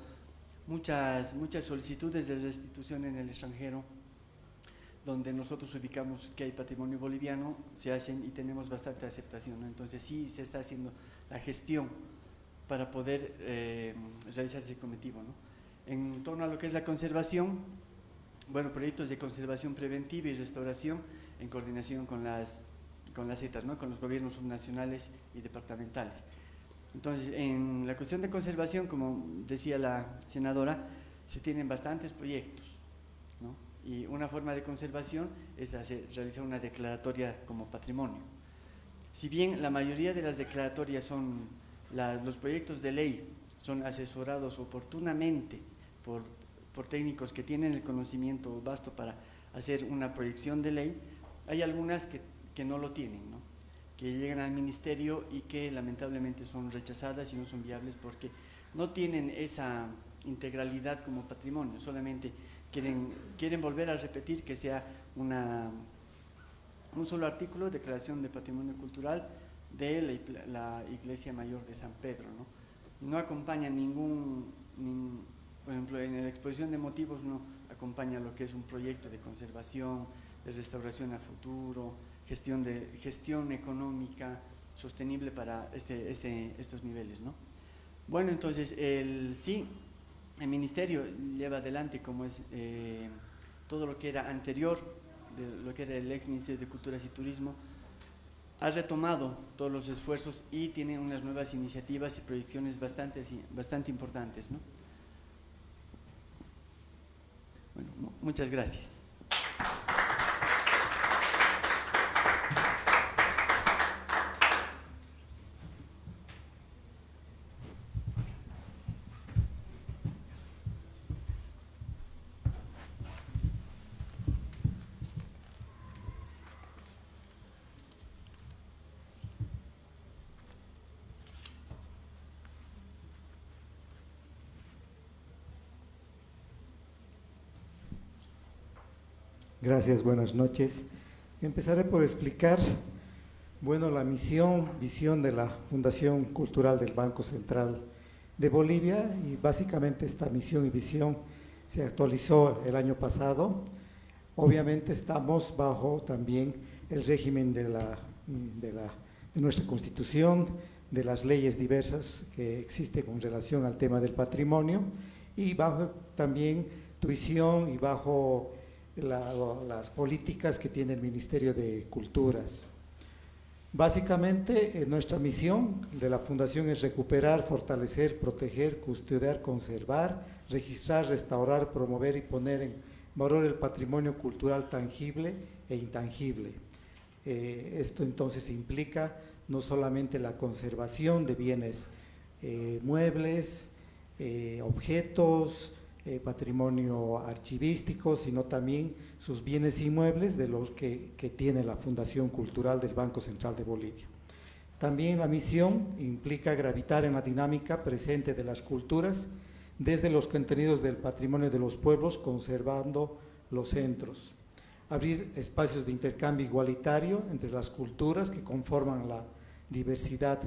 muchas solicitudes de restitución en el extranjero, donde nosotros ubicamos que hay patrimonio boliviano, se hacen y tenemos bastante aceptación, ¿no? Entonces sí se está haciendo la gestión para poder realizar ese cometido, ¿no? En torno a lo que es la conservación, proyectos de conservación preventiva y restauración en coordinación con las ETAs, ¿no?, con los gobiernos subnacionales y departamentales. Entonces, en la cuestión de conservación, como decía la senadora, se tienen bastantes proyectos, ¿no? Y una forma de conservación es realizar una declaratoria como patrimonio. Si bien la mayoría de las declaratorias los proyectos de ley son asesorados oportunamente por técnicos que tienen el conocimiento vasto para hacer una proyección de ley, hay algunas que no lo tienen, ¿no?, que llegan al ministerio y que lamentablemente son rechazadas y no son viables porque no tienen esa integralidad como patrimonio, solamente quieren volver a repetir que sea un solo artículo, declaración de patrimonio cultural de la Iglesia Mayor de San Pedro, ¿no? No acompaña por ejemplo, en la exposición de motivos no acompaña lo que es un proyecto de conservación, de restauración a futuro, gestión económica sostenible para estos niveles, ¿no? Bueno, entonces, el Ministerio lleva adelante como es todo lo que era anterior, de lo que era el ex Ministerio de Culturas y Turismo, ha retomado todos los esfuerzos y tiene unas nuevas iniciativas y proyecciones bastante importantes, ¿no? Bueno, muchas gracias. Gracias, buenas noches. Empezaré por explicar, la misión, visión de la Fundación Cultural del Banco Central de Bolivia, y básicamente esta misión y visión se actualizó el año pasado. Obviamente estamos bajo también el régimen de nuestra Constitución, de las leyes diversas que existen con relación al tema del patrimonio, y bajo también tuición y bajo las políticas que tiene el Ministerio de Culturas. Básicamente, nuestra misión de la Fundación es recuperar, fortalecer, proteger, custodiar, conservar, registrar, restaurar, promover y poner en valor el patrimonio cultural tangible e intangible. Esto entonces implica no solamente la conservación de bienes muebles, objetos, patrimonio archivístico, sino también sus bienes inmuebles de los que tiene la Fundación Cultural del Banco Central de Bolivia. También la misión implica gravitar en la dinámica presente de las culturas desde los contenidos del patrimonio de los pueblos, conservando los centros. Abrir espacios de intercambio igualitario entre las culturas que conforman la diversidad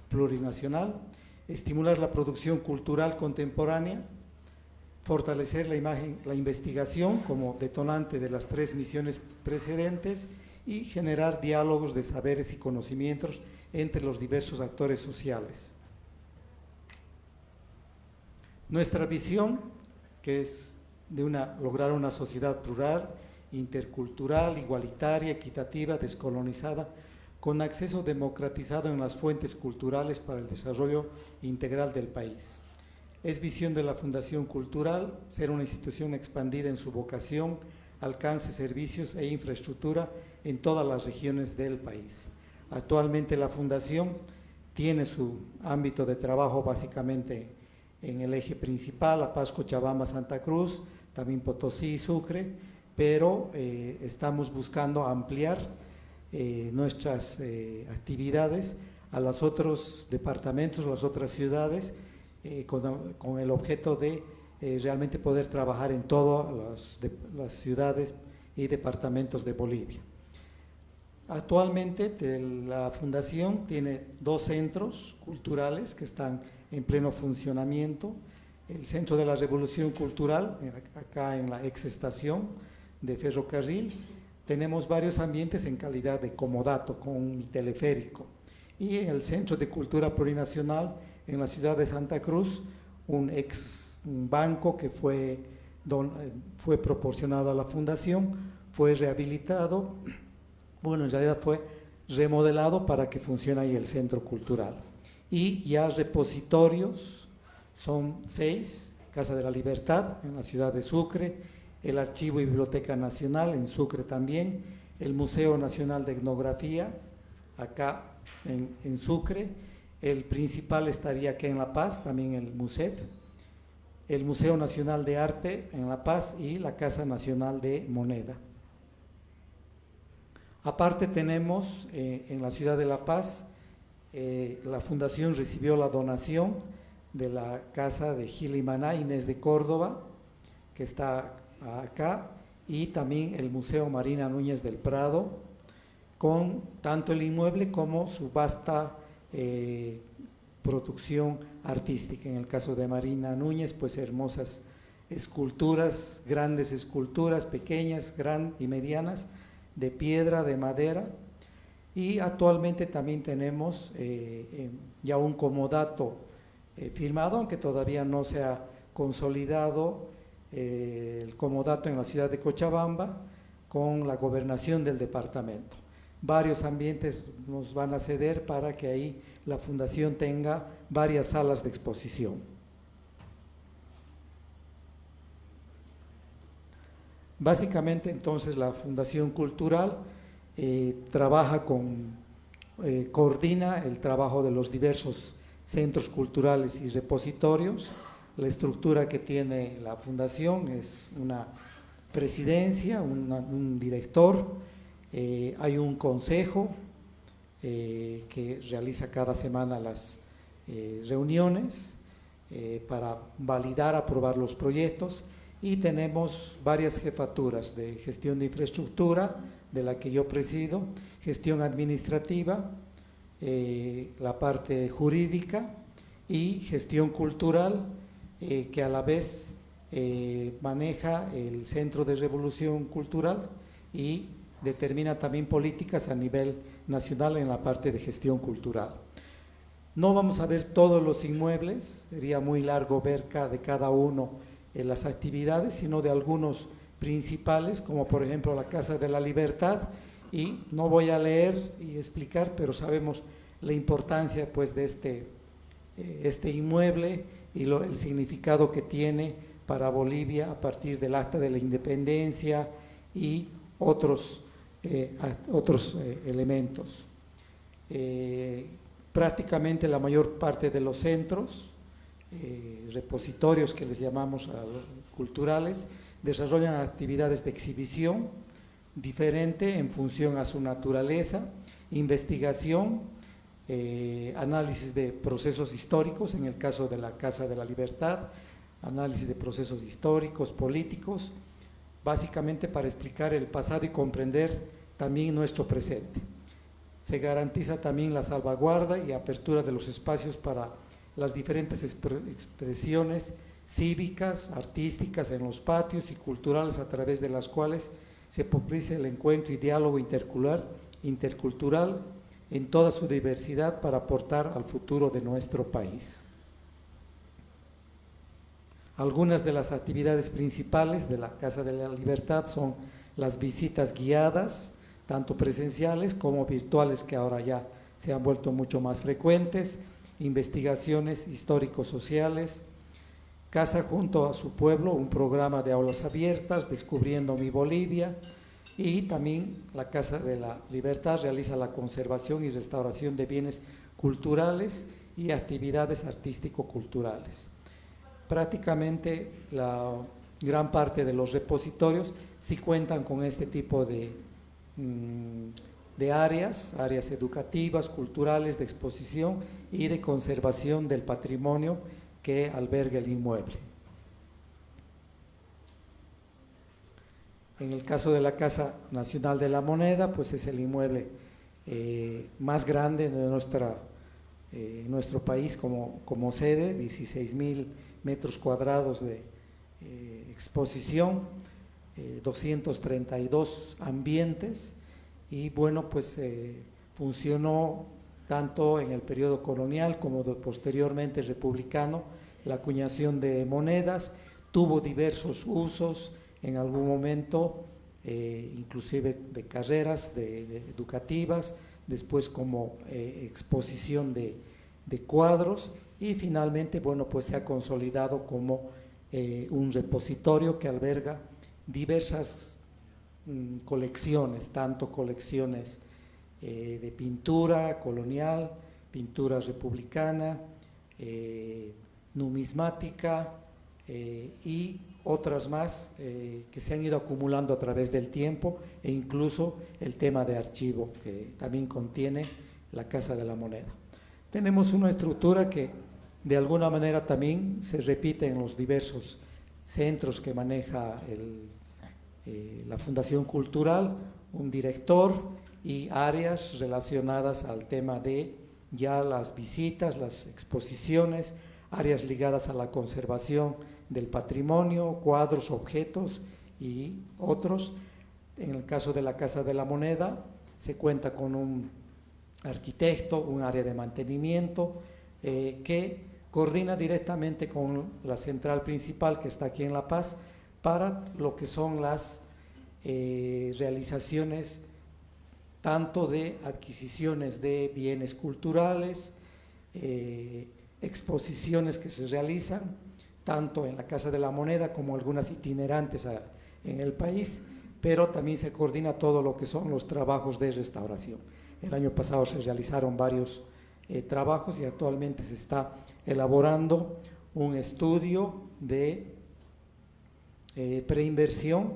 plurinacional, estimular la producción cultural contemporánea, fortalecer la investigación como detonante de las 3 misiones precedentes y generar diálogos de saberes y conocimientos entre los diversos actores sociales. Nuestra visión, que es de lograr una sociedad plural, intercultural, igualitaria, equitativa, descolonizada, con acceso democratizado en las fuentes culturales para el desarrollo integral del país. Es visión de la Fundación Cultural ser una institución expandida en su vocación, alcance, servicios e infraestructura en todas las regiones del país. Actualmente la Fundación tiene su ámbito de trabajo básicamente en el eje principal, La Paz, Cochabamba, Santa Cruz, también Potosí y Sucre, pero estamos buscando ampliar nuestras actividades a los otros departamentos, las otras ciudades, con el objeto de realmente poder trabajar en todas las ciudades y departamentos de Bolivia. Actualmente la Fundación tiene 2 centros culturales que están en pleno funcionamiento. El Centro de la Revolución Cultural, acá en la exestación de ferrocarril. Tenemos varios ambientes en calidad de comodato con mi teleférico. Y en el Centro de Cultura Plurinacional, en la ciudad de Santa Cruz, un banco que fue proporcionado a la Fundación, fue rehabilitado, bueno, en realidad fue remodelado para que funcione ahí el centro cultural. Y ya repositorios, son 6, Casa de la Libertad en la ciudad de Sucre, el Archivo y Biblioteca Nacional en Sucre también, el Museo Nacional de Etnografía, acá en Sucre, el principal estaría aquí en La Paz, también el MUSEP, el Museo Nacional de Arte en La Paz y la Casa Nacional de Moneda. Aparte tenemos en la ciudad de La Paz, la Fundación recibió la donación de la casa de Gilimaná, Inés de Córdoba, que está acá, y también el Museo Marina Núñez del Prado, con tanto el inmueble como su vasta producción artística. En el caso de Marina Núñez, pues hermosas esculturas, grandes esculturas, pequeñas, grandes y medianas, de piedra, de madera, y actualmente también tenemos ya un comodato firmado, aunque todavía no se ha consolidado el comodato en la ciudad de Cochabamba con la gobernación del departamento. Varios ambientes nos van a ceder para que ahí la Fundación tenga varias salas de exposición. Básicamente, entonces, la Fundación Cultural coordina el trabajo de los diversos centros culturales y repositorios. La estructura que tiene la Fundación es una presidencia, un director, hay un consejo que realiza cada semana las reuniones para validar, aprobar los proyectos, y tenemos varias jefaturas de gestión de infraestructura, de la que yo presido, gestión administrativa, la parte jurídica y gestión cultural, que a la vez maneja el Centro de Revolución Cultural y determina también políticas a nivel nacional en la parte de gestión cultural. No vamos a ver todos los inmuebles, sería muy largo ver de cada uno las actividades, sino de algunos principales, como por ejemplo la Casa de la Libertad, y no voy a leer y explicar, pero sabemos la importancia pues de este inmueble y el significado que tiene para Bolivia a partir del Acta de la Independencia y otros elementos. Prácticamente la mayor parte de los centros, repositorios que les llamamos culturales, desarrollan actividades de exhibición diferente en función a su naturaleza, investigación, análisis de procesos históricos, en el caso de la Casa de la Libertad, análisis de procesos históricos, políticos, básicamente para explicar el pasado y comprender también nuestro presente. Se garantiza también la salvaguarda y apertura de los espacios para las diferentes expresiones cívicas, artísticas en los patios y culturales a través de las cuales se propicia el encuentro y diálogo intercultural en toda su diversidad para aportar al futuro de nuestro país. Algunas de las actividades principales de la Casa de la Libertad son las visitas guiadas, tanto presenciales como virtuales, que ahora ya se han vuelto mucho más frecuentes, investigaciones histórico-sociales, Casa junto a su pueblo, un programa de aulas abiertas, Descubriendo mi Bolivia, y también la Casa de la Libertad realiza la conservación y restauración de bienes culturales y actividades artístico-culturales. Prácticamente la gran parte de los repositorios sí cuentan con este tipo de áreas educativas, culturales, de exposición y de conservación del patrimonio que alberga el inmueble. En el caso de la Casa Nacional de la Moneda, pues es el inmueble más grande de nuestro país como sede, 16,000 metros cuadrados de exposición, 232 ambientes, y bueno, pues funcionó tanto en el periodo colonial como posteriormente republicano, la acuñación de monedas, tuvo diversos usos, en algún momento inclusive de carreras educativas, después como exposición de cuadros, y finalmente, bueno, pues se ha consolidado como un repositorio que alberga diversas colecciones, tanto colecciones de pintura colonial, pintura republicana, numismática y otras más que se han ido acumulando a través del tiempo, e incluso el tema de archivo que también contiene la Casa de la Moneda. Tenemos una estructura que de alguna manera también se repite en los diversos centros que maneja la Fundación Cultural, un director y áreas relacionadas al tema de ya las visitas, las exposiciones, áreas ligadas a la conservación del patrimonio, cuadros, objetos y otros. En el caso de la Casa de la Moneda se cuenta con un arquitecto, un área de mantenimiento que coordina directamente con la central principal que está aquí en La Paz para lo que son las realizaciones tanto de adquisiciones de bienes culturales, exposiciones que se realizan tanto en la Casa de la Moneda como algunas itinerantes en el país, pero también se coordina todo lo que son los trabajos de restauración. El año pasado se realizaron varios trabajos y actualmente se está elaborando un estudio de preinversión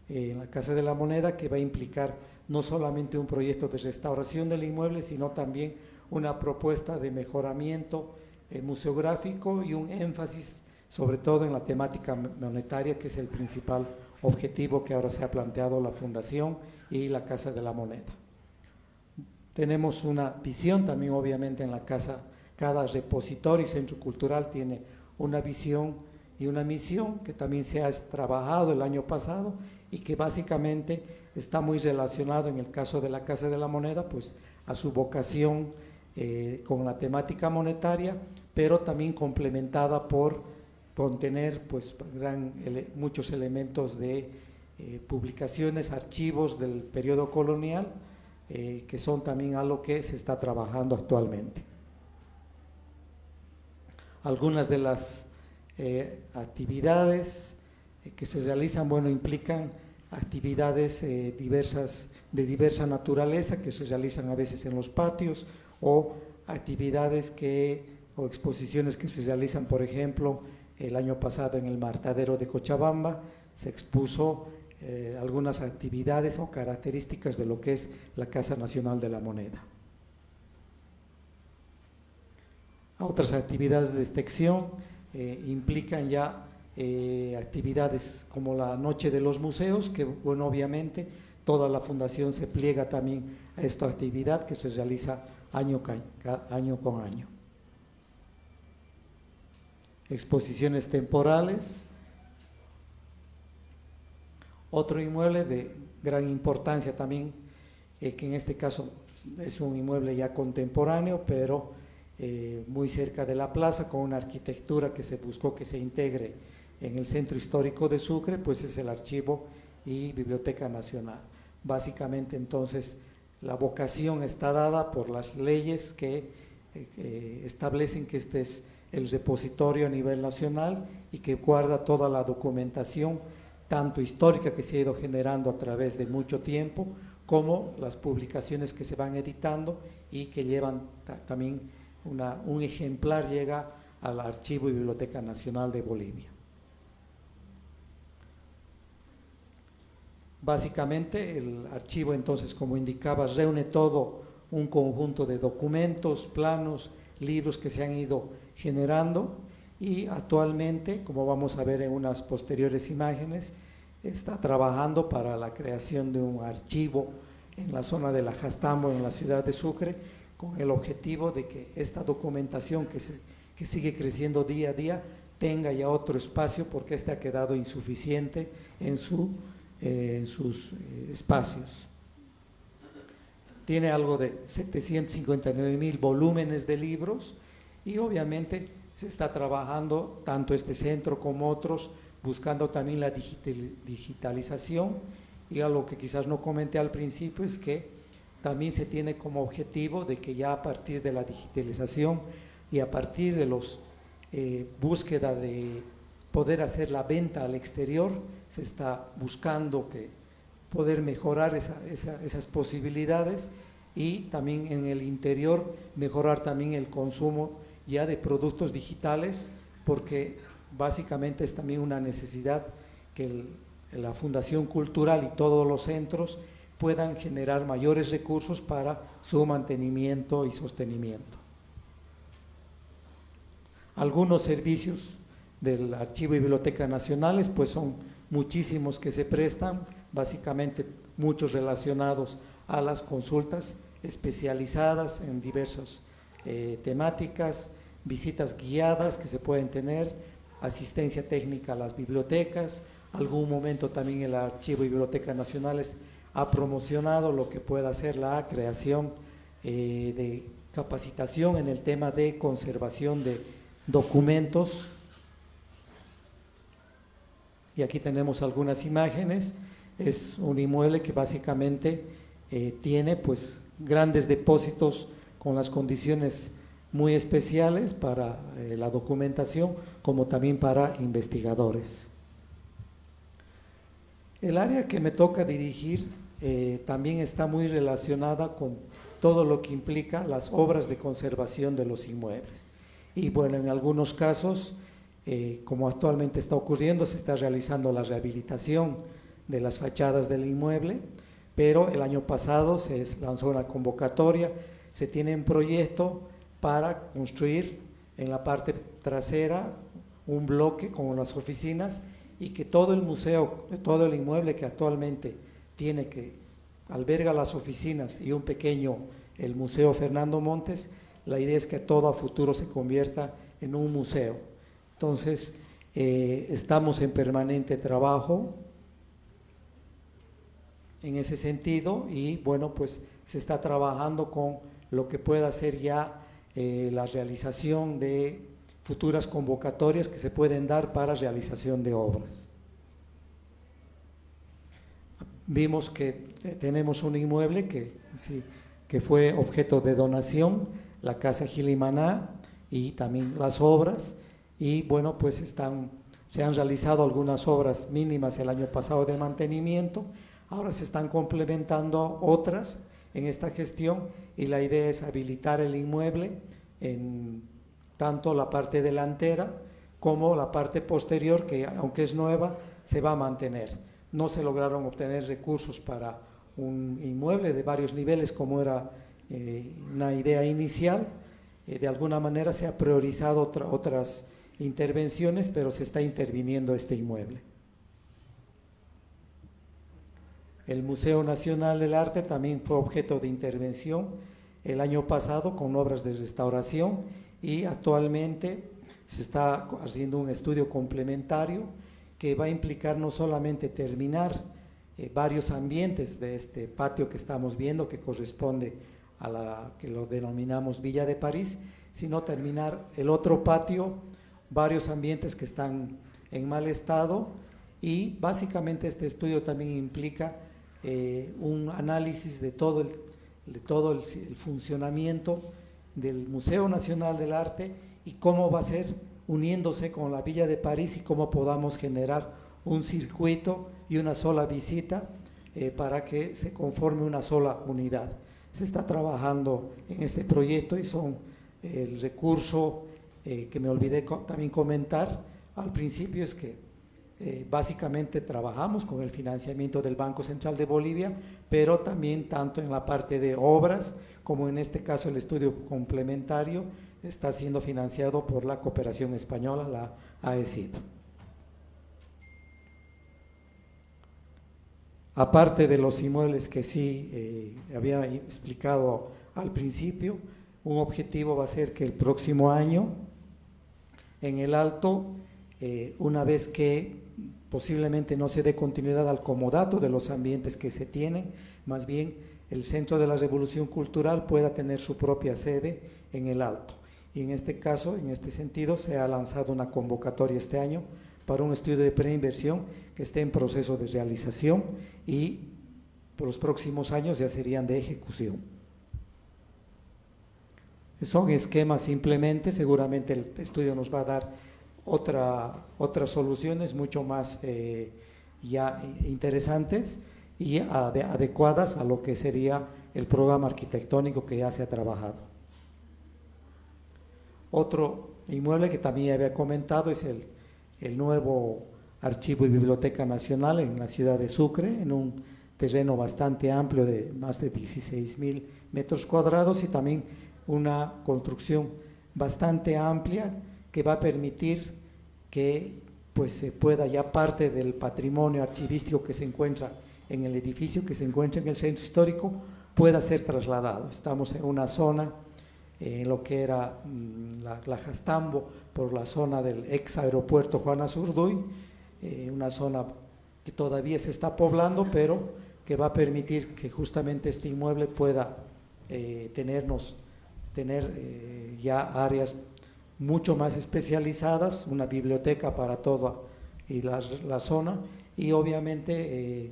en la Casa de la Moneda, que va a implicar no solamente un proyecto de restauración del inmueble, sino también una propuesta de mejoramiento museográfico y un énfasis sobre todo en la temática monetaria, que es el principal objetivo que ahora se ha planteado la Fundación y la Casa de la Moneda. Tenemos una visión también, obviamente, en la casa. Cada repositorio y centro cultural tiene una visión y una misión que también se ha trabajado el año pasado y que básicamente está muy relacionado, en el caso de la Casa de la Moneda, pues a su vocación con la temática monetaria, pero también complementada por contener pues muchos elementos de publicaciones, archivos del periodo colonial, que son también algo que se está trabajando actualmente. Algunas de las actividades que se realizan, bueno, implican actividades diversas, de diversa naturaleza, que se realizan a veces en los patios, o actividades o exposiciones que se realizan, por ejemplo, el año pasado en el Matadero de Cochabamba se expuso algunas actividades o características de lo que es la Casa Nacional de la Moneda. Otras actividades de extensión implican ya actividades como la Noche de los Museos, que bueno, obviamente toda la fundación se pliega también a esta actividad que se realiza año con año. Exposiciones temporales. Otro inmueble de gran importancia también, que en este caso es un inmueble ya contemporáneo, pero muy cerca de la plaza, con una arquitectura que se buscó que se integre en el centro histórico de Sucre, pues es el Archivo y Biblioteca Nacional. Básicamente, entonces, la vocación está dada por las leyes que establecen que este es el repositorio a nivel nacional y que guarda toda la documentación, tanto histórica que se ha ido generando a través de mucho tiempo, como las publicaciones que se van editando y que llevan también un ejemplar llega al Archivo y Biblioteca Nacional de Bolivia. Básicamente el archivo, entonces, como indicaba, reúne todo un conjunto de documentos, planos, libros que se han ido generando, y actualmente, como vamos a ver en unas posteriores imágenes, está trabajando para la creación de un archivo en la zona de la Jastambo, en la ciudad de Sucre, con el objetivo de que esta documentación que sigue creciendo día a día tenga ya otro espacio, porque este ha quedado insuficiente en sus espacios. Tiene algo de 759,000 volúmenes de libros, y obviamente se está trabajando tanto este centro como otros, buscando también la digitalización, y algo que quizás no comenté al principio es que también se tiene como objetivo de que ya a partir de la digitalización y a partir de los búsqueda de poder hacer la venta al exterior, se está buscando que poder mejorar esas posibilidades, y también en el interior mejorar también el consumo ya de productos digitales, porque básicamente es también una necesidad que la Fundación Cultural y todos los centros puedan generar mayores recursos para su mantenimiento y sostenimiento. Algunos servicios del Archivo y Biblioteca Nacionales, pues son muchísimos que se prestan, básicamente muchos relacionados a las consultas especializadas en diversas temáticas, visitas guiadas que se pueden tener, asistencia técnica a las bibliotecas. Algún momento también el Archivo y Biblioteca Nacionales ha promocionado lo que pueda ser la creación de capacitación en el tema de conservación de documentos. Y aquí tenemos algunas imágenes. Es un inmueble que básicamente tiene pues grandes depósitos con las condiciones muy especiales para la documentación, como también para investigadores. El área que me toca dirigir también está muy relacionada con todo lo que implica las obras de conservación de los inmuebles. Y bueno, en algunos casos, como actualmente está ocurriendo, se está realizando la rehabilitación de las fachadas del inmueble, pero el año pasado se lanzó una convocatoria, se tiene un proyecto para construir en la parte trasera un bloque con las oficinas, y que todo el museo, todo el inmueble que actualmente tiene, que alberga las oficinas y un pequeño, el Museo Fernando Montes, la idea es que todo a futuro se convierta en un museo. Entonces, estamos en permanente trabajo en ese sentido, y bueno, pues se está trabajando con lo que pueda ser ya la realización de futuras convocatorias que se pueden dar para realización de obras. Vimos que tenemos un inmueble que fue objeto de donación, la Casa Gilimaná, y también las obras, y bueno, pues se han realizado algunas obras mínimas el año pasado de mantenimiento. Ahora se están complementando otras en esta gestión, y la idea es habilitar el inmueble en tanto la parte delantera como la parte posterior, que aunque es nueva, se va a mantener. No se lograron obtener recursos para un inmueble de varios niveles como era una idea inicial. De alguna manera se ha priorizado otras intervenciones, pero se está interviniendo este inmueble. El Museo Nacional del Arte también fue objeto de intervención el año pasado con obras de restauración y actualmente se está haciendo un estudio complementario que va a implicar no solamente terminar varios ambientes de este patio que estamos viendo, que corresponde a la que lo denominamos Villa de París, sino terminar el otro patio, varios ambientes que están en mal estado, y básicamente este estudio también implica un análisis de todo el funcionamiento del Museo Nacional del Arte y cómo va a ser uniéndose con la Villa de París y cómo podamos generar un circuito y una sola visita para que se conforme una sola unidad. Se está trabajando en este proyecto y son el recurso que me olvidé también comentar al principio es que básicamente trabajamos con el financiamiento del Banco Central de Bolivia, pero también tanto en la parte de obras como en este caso el estudio complementario está siendo financiado por la cooperación española, la AECID. Aparte de los inmuebles que sí había explicado al principio, un objetivo va a ser que el próximo año en el Alto, una vez que posiblemente no se dé continuidad al comodato de los ambientes que se tienen, más bien el Centro de la Revolución Cultural pueda tener su propia sede en el Alto. Y en este caso, en este sentido, se ha lanzado una convocatoria este año para un estudio de preinversión que esté en proceso de realización y por los próximos años ya serían de ejecución. Son esquemas simplemente, seguramente el estudio nos va a dar otras soluciones mucho más ya interesantes y adecuadas a lo que sería el programa arquitectónico que ya se ha trabajado. Otro inmueble que también había comentado es el nuevo Archivo y Biblioteca Nacional en la ciudad de Sucre, en un terreno bastante amplio de más de 16,000 metros cuadrados y también una construcción bastante amplia que va a permitir que pues, se pueda ya parte del patrimonio archivístico que se encuentra en el edificio, que se encuentra en el centro histórico, pueda ser trasladado. Estamos en una zona, en lo que era la Jastambo, por la zona del ex aeropuerto Juan Azurduy, una zona que todavía se está poblando, pero que va a permitir que justamente este inmueble pueda tener ya áreas mucho más especializadas, una biblioteca para toda y la zona y obviamente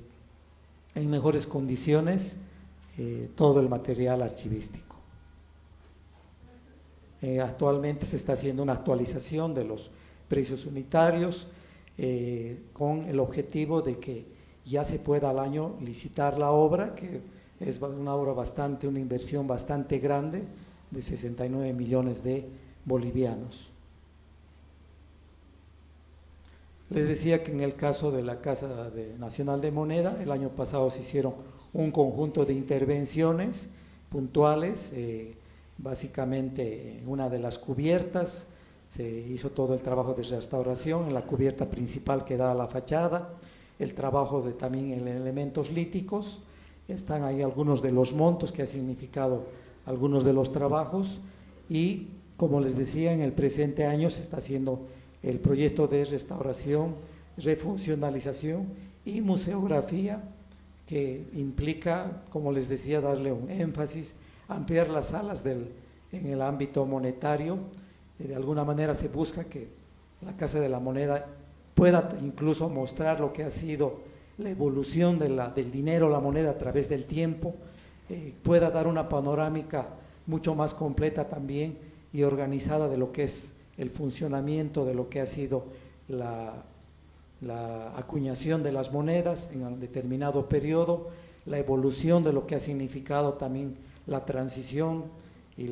en mejores condiciones todo el material archivístico. Actualmente se está haciendo una actualización de los precios unitarios con el objetivo de que ya se pueda al año licitar la obra, que es una obra una inversión bastante grande, de 69 millones de bolivianos. Les decía que en el caso de la Casa Nacional de Moneda, el año pasado se hicieron un conjunto de intervenciones puntuales, básicamente en una de las cubiertas, se hizo todo el trabajo de restauración en la cubierta principal que da a la fachada, el trabajo también en elementos líticos, están ahí algunos de los montos que ha significado algunos de los trabajos y como les decía en el presente año se está haciendo el proyecto de restauración, refuncionalización y museografía que implica, como les decía, darle un énfasis, ampliar las salas en el ámbito monetario. De alguna manera se busca que la Casa de la Moneda pueda incluso mostrar lo que ha sido la evolución del dinero, la moneda a través del tiempo, pueda dar una panorámica mucho más completa también y organizada de lo que es el funcionamiento, de lo que ha sido la acuñación de las monedas en un determinado periodo, la evolución de lo que ha significado también la transición y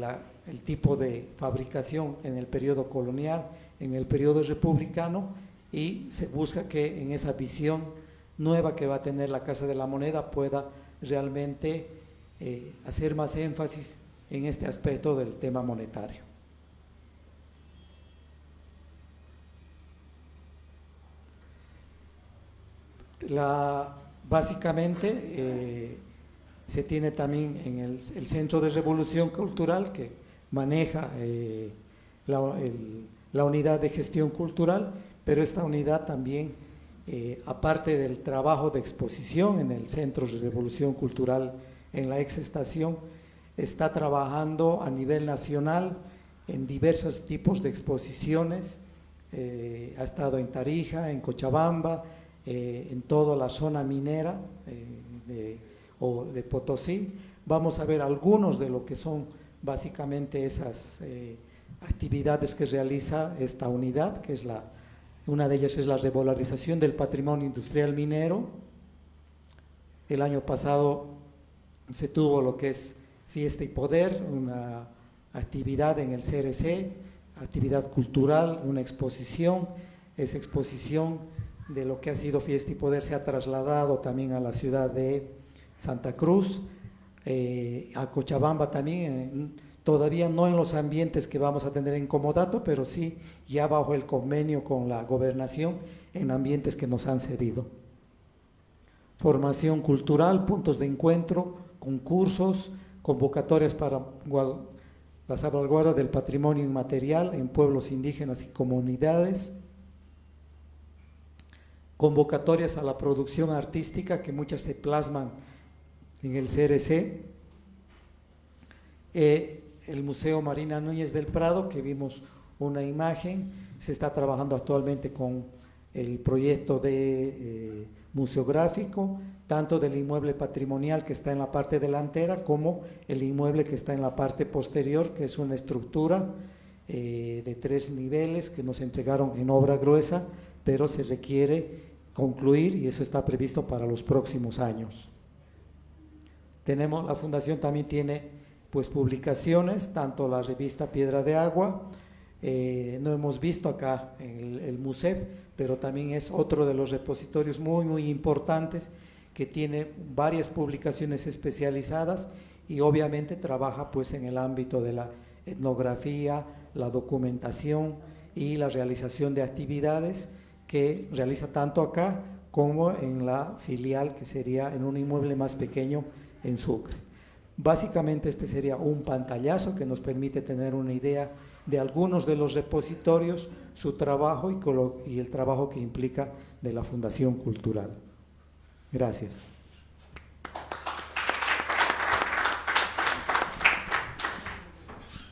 el tipo de fabricación en el periodo colonial, en el periodo republicano, y se busca que en esa visión nueva que va a tener la Casa de la Moneda pueda realmente hacer más énfasis en este aspecto del tema monetario. Básicamente se tiene también en el Centro de Revolución Cultural que maneja la unidad de gestión cultural, pero esta unidad también, aparte del trabajo de exposición en el Centro de Revolución Cultural en la ex estación, está trabajando a nivel nacional en diversos tipos de exposiciones. Ha estado en Tarija, en Cochabamba, en toda la zona minera de Potosí. Vamos a ver algunos de lo que son básicamente esas actividades que realiza esta unidad, que es una de ellas es la revalorización del patrimonio industrial minero. El año pasado se tuvo lo que es Fiesta y Poder, una actividad en el CRC, actividad cultural, una exposición. Esa exposición de lo que ha sido Fiesta y Poder se ha trasladado también a la ciudad de Santa Cruz, a Cochabamba también, todavía no en los ambientes que vamos a tener en Comodato, pero sí ya bajo el convenio con la gobernación en ambientes que nos han cedido. Formación cultural, puntos de encuentro, concursos, convocatorias para la salvaguarda del patrimonio inmaterial en pueblos indígenas y comunidades, convocatorias a la producción artística que muchas se plasman en el CRC, el Museo Marina Núñez del Prado, que vimos una imagen, se está trabajando actualmente con el proyecto de museográfico, tanto del inmueble patrimonial que está en la parte delantera como el inmueble que está en la parte posterior, que es una estructura de 3 niveles que nos entregaron en obra gruesa, pero se requiere concluir y eso está previsto para los próximos años. La Fundación también tiene pues publicaciones, tanto la revista Piedra de Agua, no hemos visto acá el MUSEF, pero también es otro de los repositorios muy importantes que tiene varias publicaciones especializadas y obviamente trabaja pues en el ámbito de la etnografía, la documentación y la realización de actividades que realiza tanto acá como en la filial, que sería en un inmueble más pequeño en Sucre. Básicamente este sería un pantallazo que nos permite tener una idea de algunos de los repositorios, su trabajo y el trabajo que implica de la Fundación Cultural. Gracias.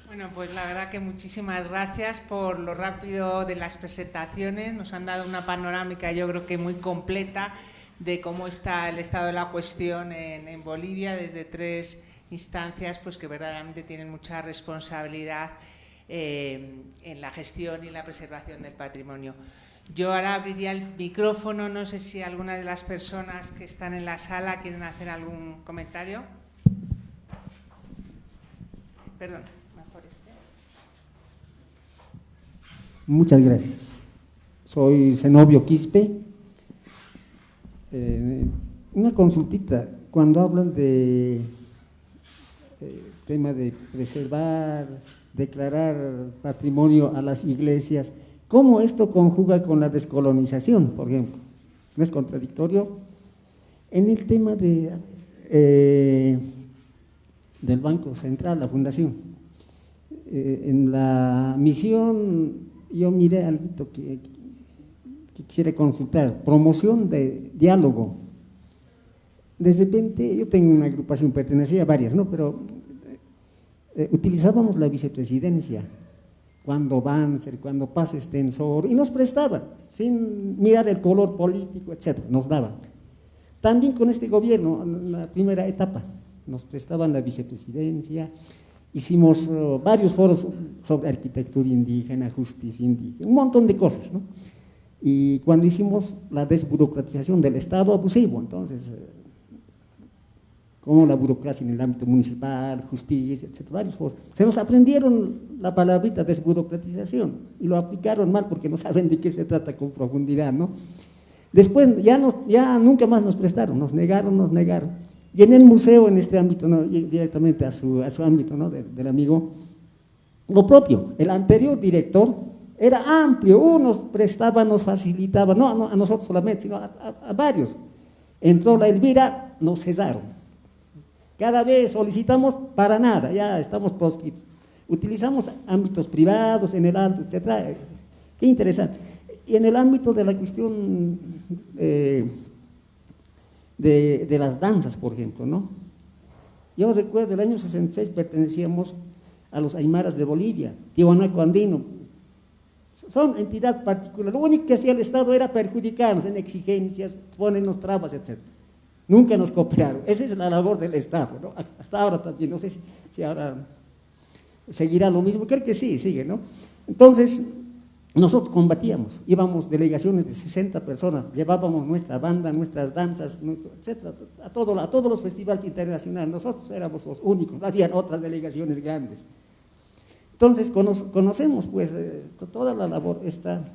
Bueno, pues la verdad que muchísimas gracias por lo rápido de las presentaciones. Nos han dado una panorámica, yo creo que muy completa, de cómo está el estado de la cuestión en Bolivia desde 3 instancias pues que verdaderamente tienen mucha responsabilidad en la gestión y la preservación del patrimonio. Yo ahora abriría el micrófono, no sé si alguna de las personas que están en la sala quieren hacer algún comentario. Perdón, mejor este. Muchas gracias. Soy Zenobio Quispe. Una consultita, cuando hablan de tema de preservar, declarar patrimonio a las iglesias, ¿cómo esto conjuga con la descolonización, por ejemplo? ¿No es contradictorio? En el tema del Banco Central, la Fundación, en la misión yo miré algo que quisiera consultar, promoción de diálogo. De repente, yo tengo una agrupación, pertenecía a varias, ¿no? Pero utilizábamos la vicepresidencia, cuando Banzer, cuando Paz Extensor, y nos prestaban, sin mirar el color político, etcétera, nos daban. También con este gobierno, en la primera etapa, nos prestaban la vicepresidencia, hicimos varios foros sobre arquitectura indígena, justicia indígena, un montón de cosas, ¿no? Y cuando hicimos la desburocratización del Estado abusivo, entonces, como la burocracia en el ámbito municipal, justicia, etcétera, varios foros, se nos aprendieron la palabrita desburocratización y lo aplicaron mal porque no saben de qué se trata con profundidad, ¿no? Después ya nunca más nos prestaron, nos negaron. Y en el museo, en este ámbito, ¿no? Directamente a su ámbito, ¿no? del amigo, lo propio, el anterior director era amplio, unos prestaban, nos facilitaban, no a nosotros solamente, sino a varios. Entró la Elvira, nos cesaron. Cada vez solicitamos para nada, ya estamos proscritos. Utilizamos ámbitos privados, en el alto, etc. Qué interesante. Y en el ámbito de la cuestión de las danzas, por ejemplo, ¿no? Yo recuerdo, el año 66 pertenecíamos a los Aymaras de Bolivia, Tiwanaku Andino. Son entidades particulares. Lo único que hacía el Estado era perjudicarnos en exigencias, ponernos trabas, etc. Nunca nos cooperaron. Esa es la labor del Estado, ¿no? Hasta ahora también, no sé si ahora seguirá lo mismo, creo que sí, sigue, ¿no? Entonces, nosotros combatíamos, íbamos delegaciones de 60 personas, llevábamos nuestra banda, nuestras danzas, etcétera, a todos los festivales internacionales. Nosotros éramos los únicos, había otras delegaciones grandes. Entonces, conocemos pues toda la labor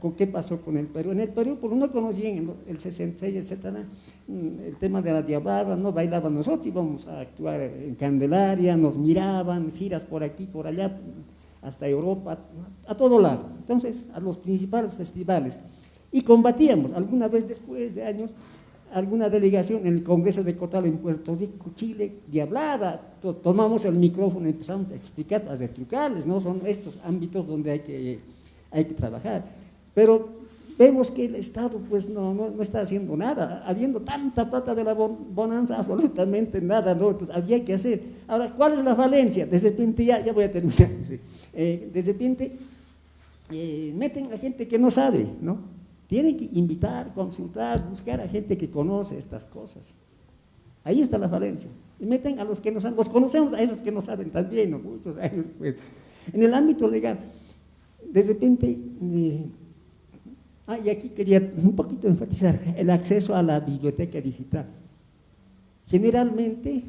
con qué pasó con el Perú. En el Perú, pues no conocían el 66, etcétera, el tema de la diablada, no bailaban, nosotros íbamos a actuar en Candelaria, nos miraban, giras por aquí, por allá, hasta Europa, a todo lado. Entonces, a los principales festivales. Y combatíamos, alguna vez después de años, alguna delegación en el Congreso de Cotal en Puerto Rico, Chile, diablada, tomamos el micrófono y empezamos a explicar, a retrucarles, ¿no? Son estos ámbitos donde hay que trabajar. Pero vemos que el Estado pues no está haciendo nada, habiendo tanta plata de la bonanza, absolutamente nada, ¿no? Entonces había que hacer. Ahora, ¿cuál es la falencia? De repente, ya voy a terminar, ¿sí? De repente meten a gente que no sabe, ¿no? Tienen que invitar, consultar, buscar a gente que conoce estas cosas. Ahí está la falencia. Y meten a los que no saben, los conocemos a esos que no saben también, ¿no? Muchos años pues. En el ámbito legal, de repente, y aquí quería un poquito enfatizar el acceso a la biblioteca digital. Generalmente,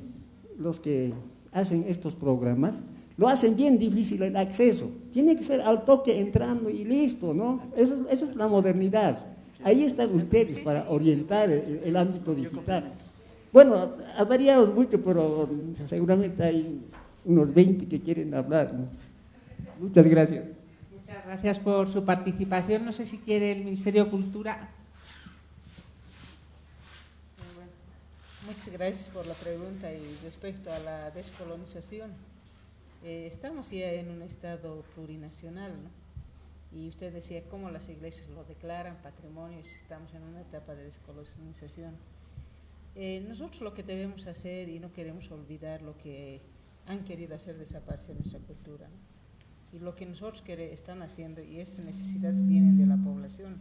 los que hacen estos programas, lo hacen bien difícil el acceso, tiene que ser al toque entrando y listo, ¿no? Eso es la modernidad. Ahí están ustedes para orientar el ámbito digital. Bueno, hablaríamos mucho, pero seguramente hay unos 20 que quieren hablar, ¿no? Muchas gracias. Muchas gracias por su participación. No sé si quiere el Ministerio de Cultura. Muchas gracias por la pregunta. Y respecto a la descolonización, estamos ya en un estado plurinacional, ¿no? Y usted decía cómo las iglesias lo declaran patrimonio y estamos en una etapa de descolonización. Nosotros lo que debemos hacer, y no queremos olvidar lo que han querido hacer desaparecer nuestra cultura, ¿no? Y lo que nosotros están haciendo, y estas necesidades vienen de la población.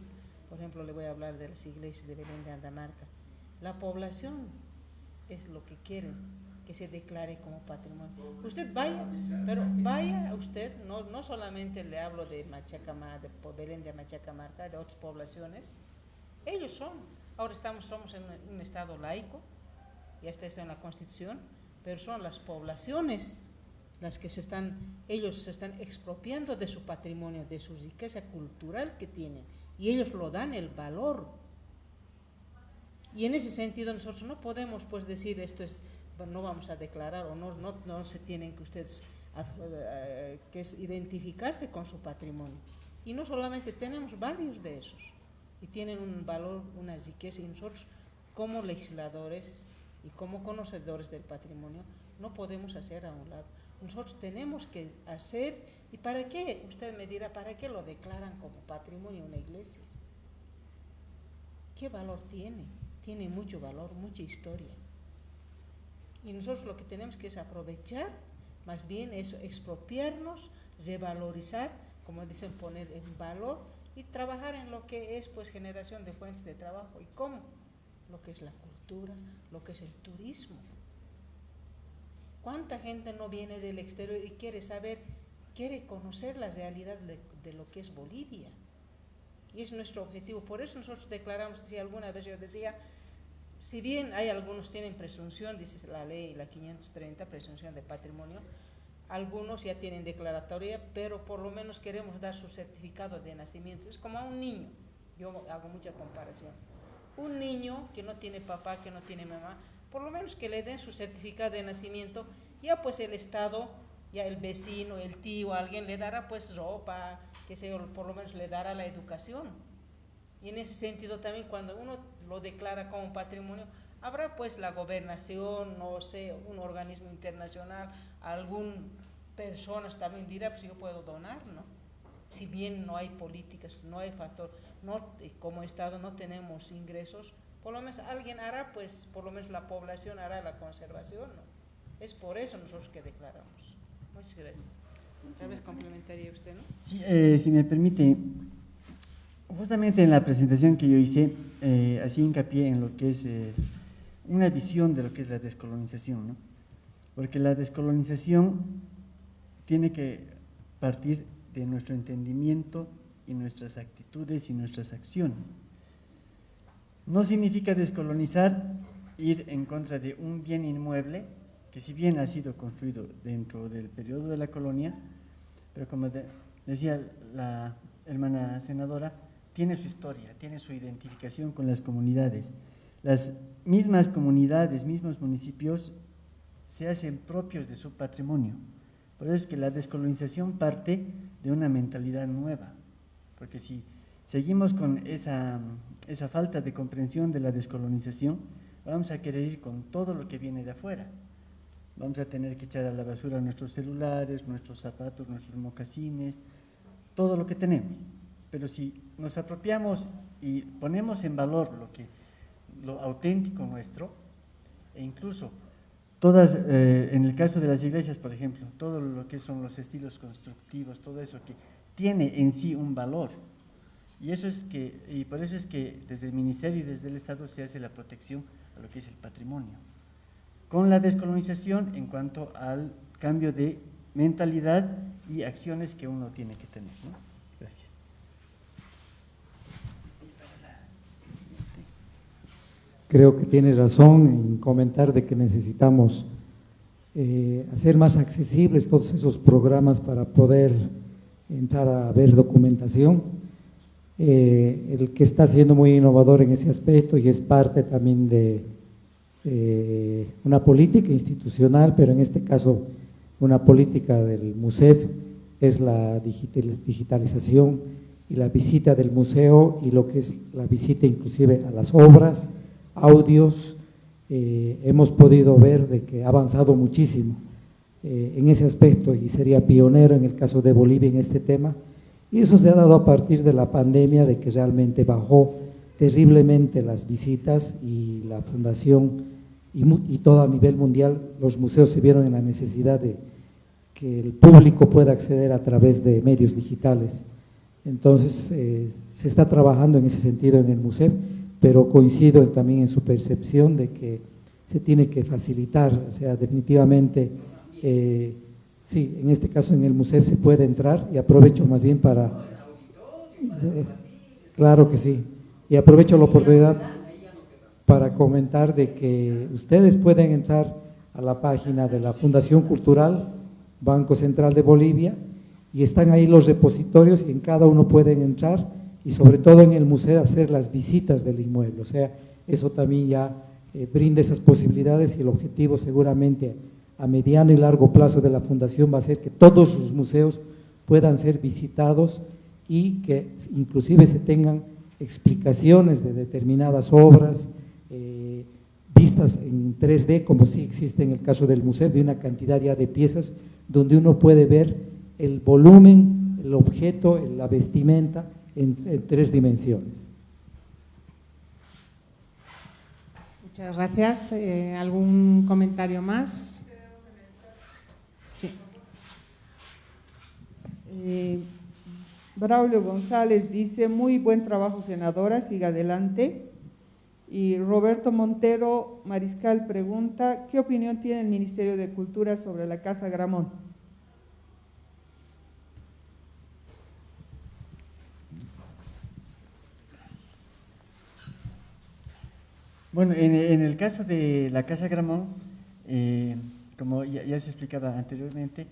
Por ejemplo, le voy a hablar de las iglesias de Belén de Andamarca. La población es lo que quieren, que se declare como patrimonio. Usted vaya, pero vaya usted, no solamente le hablo de Machacamarca, de Belén de Machacamarca, de otras poblaciones, ellos son, ahora somos en un estado laico, ya está en la Constitución, pero son las poblaciones las que ellos se están expropiando de su patrimonio, de su riqueza cultural que tienen, y ellos lo dan el valor. Y en ese sentido nosotros no podemos pues decir esto es, no vamos a declarar o no se tienen que ustedes que es identificarse con su patrimonio. Y no solamente tenemos varios de esos, y tienen un valor, una riqueza, y nosotros como legisladores y como conocedores del patrimonio no podemos hacer a un lado. Nosotros tenemos que hacer, ¿y para qué? Usted me dirá, ¿para qué lo declaran como patrimonio una iglesia? ¿Qué valor tiene? Tiene mucho valor, mucha historia. Y nosotros lo que tenemos que es aprovechar, más bien eso, expropiarnos, revalorizar, como dicen, poner en valor y trabajar en lo que es pues generación de fuentes de trabajo. ¿Y cómo? Lo que es la cultura, lo que es el turismo. ¿Cuánta gente no viene del exterior y quiere conocer la realidad de lo que es Bolivia? Y es nuestro objetivo. Por eso nosotros declaramos, si alguna vez yo decía, si bien hay algunos tienen presunción, dice la ley, la 530, presunción de patrimonio, algunos ya tienen declaratoria, pero por lo menos queremos dar su certificado de nacimiento. Es como a un niño, yo hago mucha comparación. Un niño que no tiene papá, que no tiene mamá, por lo menos que le den su certificado de nacimiento, ya pues el Estado, ya el vecino, el tío, alguien le dará pues ropa, que sé yo, por lo menos le dará la educación. Y en ese sentido también cuando uno lo declara como patrimonio, Habrá pues la gobernación, no sé, un organismo internacional, algún personas también dirá, pues yo puedo donar, ¿no? Si bien no hay políticas, no hay factor, no, como Estado no tenemos ingresos, por lo menos alguien hará, pues por lo menos la población hará la conservación, ¿no? Es por eso nosotros que declaramos. Muchas gracias. Tal vez complementaría usted, ¿no? Sí, si me permite, justamente en la presentación que yo hice, hacía hincapié en lo que es una visión de lo que es la descolonización, ¿no? Porque la descolonización tiene que partir de nuestro entendimiento y nuestras actitudes y nuestras acciones. No significa descolonizar ir en contra de un bien inmueble que si bien ha sido construido dentro del periodo de la colonia, pero como decía la hermana senadora, tiene su historia, tiene su identificación con las comunidades. Las mismas comunidades, mismos municipios se hacen propios de su patrimonio. Por eso es que la descolonización parte de una mentalidad nueva, porque si seguimos con esa falta de comprensión de la descolonización, vamos a querer ir con todo lo que viene de afuera. Vamos a tener que echar a la basura nuestros celulares, nuestros zapatos, nuestros mocasines, todo lo que tenemos. Pero si nos apropiamos y ponemos en valor lo auténtico nuestro, e incluso todas, en el caso de las iglesias, por ejemplo, todo lo que son los estilos constructivos, todo eso que tiene en sí un valor. Y por eso es que desde el Ministerio y desde el Estado se hace la protección a lo que es el patrimonio. Con la descolonización en cuanto al cambio de mentalidad y acciones que uno tiene que tener, ¿no? Gracias. Creo que tiene razón en comentar de que necesitamos hacer más accesibles todos esos programas para poder entrar a ver documentación. El que está siendo muy innovador en ese aspecto y es parte también de una política institucional, pero en este caso una política del MUSEF, es la digitalización y la visita del museo y lo que es la visita inclusive a las obras, audios. Hemos podido ver de que ha avanzado muchísimo en ese aspecto y sería pionero en el caso de Bolivia en este tema, y eso se ha dado a partir de la pandemia, de que realmente bajó terriblemente las visitas y la fundación y todo a nivel mundial, los museos se vieron en la necesidad de que el público pueda acceder a través de medios digitales. Entonces, se está trabajando en ese sentido en el museo, pero coincido también en su percepción de que se tiene que facilitar, o sea, definitivamente, sí, en este caso en el museo se puede entrar, y aprovecho más bien para… Claro que sí, y aprovecho la oportunidad para comentar de que ustedes pueden entrar a la página de la Fundación Cultural Banco Central de Bolivia y están ahí los repositorios y en cada uno pueden entrar y sobre todo en el museo hacer las visitas del inmueble, o sea, eso también ya brinda esas posibilidades y el objetivo seguramente a mediano y largo plazo de la Fundación va a ser que todos sus museos puedan ser visitados y que inclusive se tengan explicaciones de determinadas obras, vistas en 3D, como sí existe en el caso del museo, de una cantidad ya de piezas, donde uno puede ver el volumen, el objeto, la vestimenta en 3 dimensiones. Muchas gracias. ¿Algún comentario más? Sí. Braulio González dice, muy buen trabajo senadora, siga adelante. Y Roberto Montero Mariscal pregunta, ¿qué opinión tiene el Ministerio de Cultura sobre la Casa Gramont? Bueno, en el caso de la Casa Gramont, como ya se explicaba anteriormente,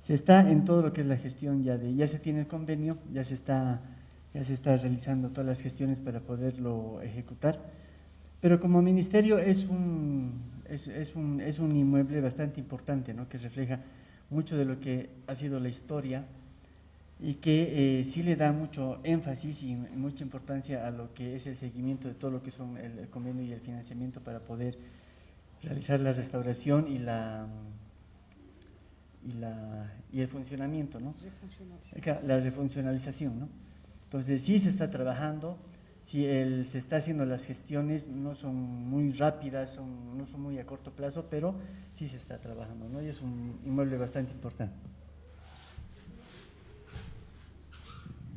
se está en todo lo que es la gestión ya se tiene el convenio, ya se está realizando todas las gestiones para poderlo ejecutar, pero como ministerio es un inmueble bastante importante, ¿no? Que refleja mucho de lo que ha sido la historia y que sí le da mucho énfasis y mucha importancia a lo que es el seguimiento de todo lo que son el convenio y el financiamiento para poder realizar la restauración y el funcionamiento, ¿no? La refuncionalización, ¿no? Entonces sí se está trabajando, sí se está haciendo las gestiones, no son muy rápidas, no son muy a corto plazo, pero sí se está trabajando, ¿no? Y es un inmueble bastante importante.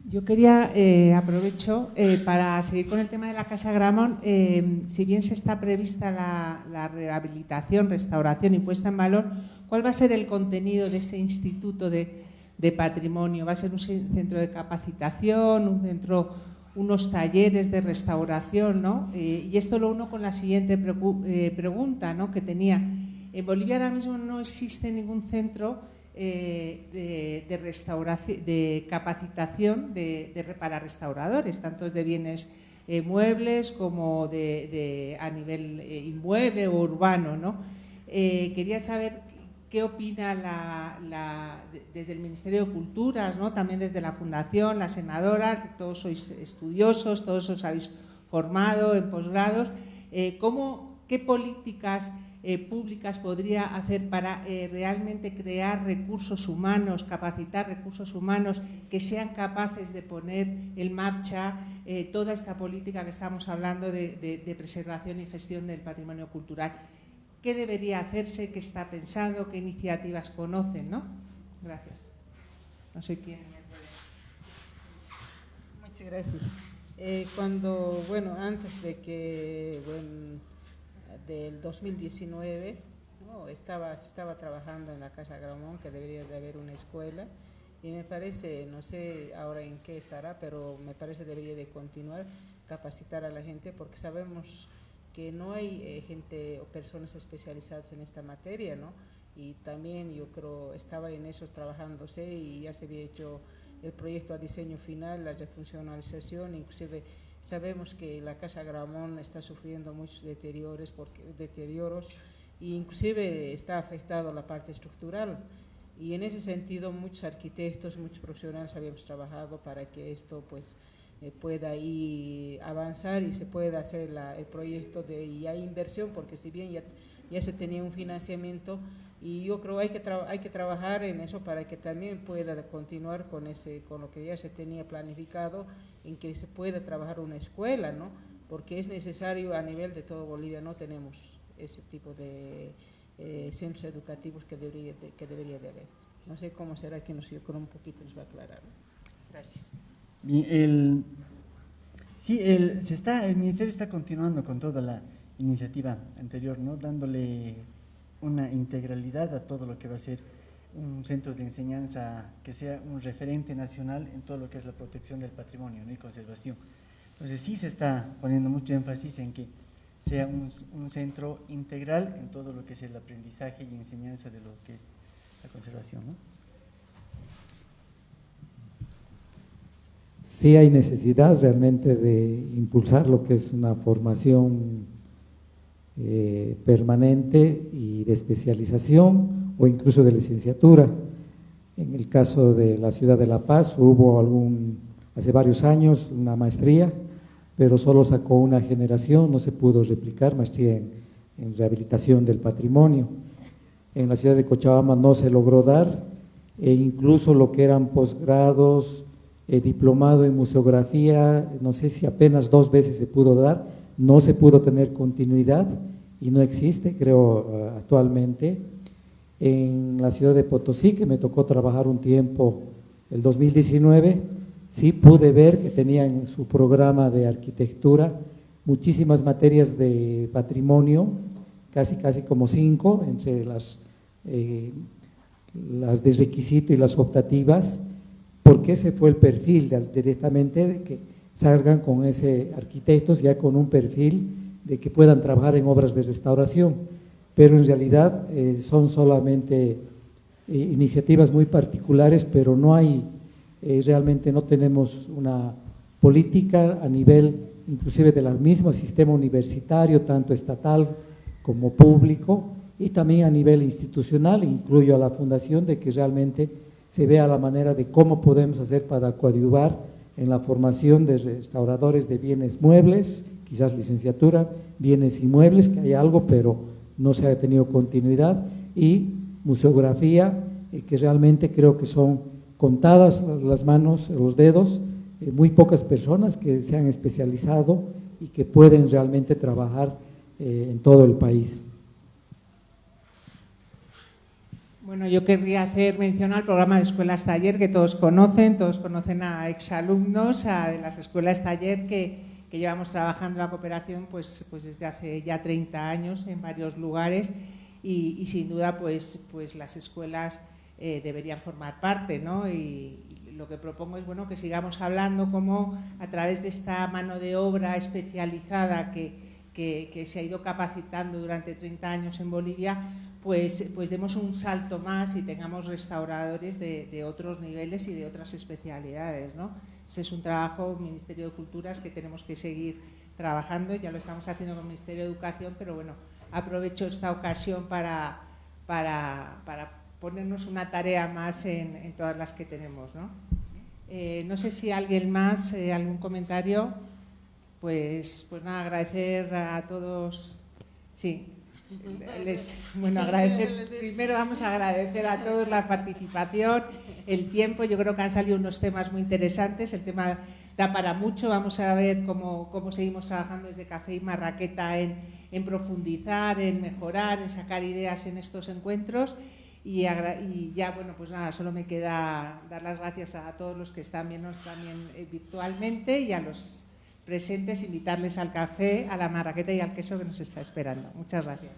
Yo quería, aprovecho para seguir con el tema de la Casa Gramont. Si bien se está prevista la rehabilitación, restauración y puesta en valor, ¿cuál va a ser el contenido de ese instituto de patrimonio? ¿Va a ser un centro de capacitación, unos talleres de restauración, ¿no? Y esto lo uno con la siguiente pregunta, ¿no?, que tenía. En Bolivia ahora mismo no existe ningún centro de restauración, de capacitación para restauradores, tanto de bienes muebles como a nivel inmueble o urbano, ¿no? Quería saber qué opina desde el Ministerio de Culturas, ¿no?, también desde la Fundación, la senadora, todos sois estudiosos, todos os habéis formado en posgrados, ¿qué políticas públicas podría hacer para realmente crear recursos humanos, capacitar recursos humanos que sean capaces de poner en marcha toda esta política que estamos hablando de preservación y gestión del patrimonio cultural? ¿Qué debería hacerse? ¿Qué está pensado? ¿Qué iniciativas conocen? ¿No? Gracias. No sé quién. Muchas gracias. Antes de que, del 2019, ¿no?, se estaba trabajando en la Casa Gramont, que debería de haber una escuela, y me parece, no sé ahora en qué estará, pero me parece debería de continuar, capacitar a la gente, porque sabemos que no hay gente o personas especializadas en esta materia, ¿no? Y también yo creo estaba en eso trabajándose y ya se había hecho el proyecto a diseño final, la refuncionalización, inclusive sabemos que la Casa Gramont está sufriendo muchos deterioros e inclusive está afectado la parte estructural, y en ese sentido muchos arquitectos, muchos profesionales habíamos trabajado para que esto pues pueda ir avanzar y se pueda hacer el proyecto y hay inversión, porque si bien ya se tenía un financiamiento, y yo creo hay que trabajar en eso para que también pueda continuar con lo que ya se tenía planificado, en que se pueda trabajar una escuela, ¿no? Porque es necesario a nivel de todo Bolivia, no tenemos ese tipo de centros educativos que debería de haber. No sé cómo será que yo creo un poquito nos va a aclarar, ¿no? Gracias. Bien, el Ministerio está continuando con toda la iniciativa anterior, ¿no?, dándole una integralidad a todo lo que va a ser un centro de enseñanza que sea un referente nacional en todo lo que es la protección del patrimonio, ¿no?, y conservación. Entonces sí se está poniendo mucho énfasis en que sea un centro integral en todo lo que es el aprendizaje y enseñanza de lo que es la conservación, ¿no? Sí hay necesidad realmente de impulsar lo que es una formación permanente y de especialización o incluso de licenciatura. En el caso de la ciudad de La Paz hubo hace varios años una maestría, pero solo sacó una generación, no se pudo replicar, maestría en rehabilitación del patrimonio. En la ciudad de Cochabamba no se logró dar, e incluso lo que eran posgrados, diplomado en museografía, no sé si apenas 2 veces se pudo dar, no se pudo tener continuidad y no existe, creo, actualmente. En la ciudad de Potosí, que me tocó trabajar un tiempo, el 2019, sí pude ver que tenían en su programa de arquitectura muchísimas materias de patrimonio, casi como 5, entre las de requisito y las optativas, porque ese fue el perfil directamente de que salgan con arquitectos ya con un perfil de que puedan trabajar en obras de restauración, pero en realidad son solamente iniciativas muy particulares, pero no hay, realmente no tenemos una política a nivel inclusive del mismo sistema universitario, tanto estatal como público, y también a nivel institucional, incluyo a la Fundación, de que realmente se vea la manera de cómo podemos hacer para coadyuvar en la formación de restauradores de bienes muebles, quizás licenciatura, bienes inmuebles, que hay algo, pero no se ha tenido continuidad, y museografía, que realmente creo que son contadas las manos, los dedos, muy pocas personas que se han especializado y que pueden realmente trabajar en todo el país. Bueno, yo querría hacer mención al programa de Escuelas Taller, que todos conocen a exalumnos de las Escuelas Taller que llevamos trabajando la cooperación pues desde hace ya 30 años en varios lugares y sin duda pues las escuelas deberían formar parte, ¿no? Y lo que propongo es bueno que sigamos hablando cómo a través de esta mano de obra especializada que se ha ido capacitando durante 30 años en Bolivia, pues demos un salto más y tengamos restauradores de otros niveles y de otras especialidades, ¿no? Ese es un trabajo, Ministerio de Culturas, que tenemos que seguir trabajando, ya lo estamos haciendo con el Ministerio de Educación, pero bueno, aprovecho esta ocasión para ponernos una tarea más en todas las que tenemos, ¿no? No sé si alguien más, algún comentario, pues nada, agradecer a todos, sí. Primero vamos a agradecer a todos la participación, el tiempo. Yo creo que han salido unos temas muy interesantes, el tema da para mucho. Vamos a ver cómo seguimos trabajando desde Café y Marraqueta en profundizar, en mejorar, en sacar ideas en estos encuentros y ya, bueno, pues nada, solo me queda dar las gracias a todos los que están viendo también virtualmente y a los presentes, invitarles al café, a la marraqueta y al queso que nos está esperando. Muchas gracias.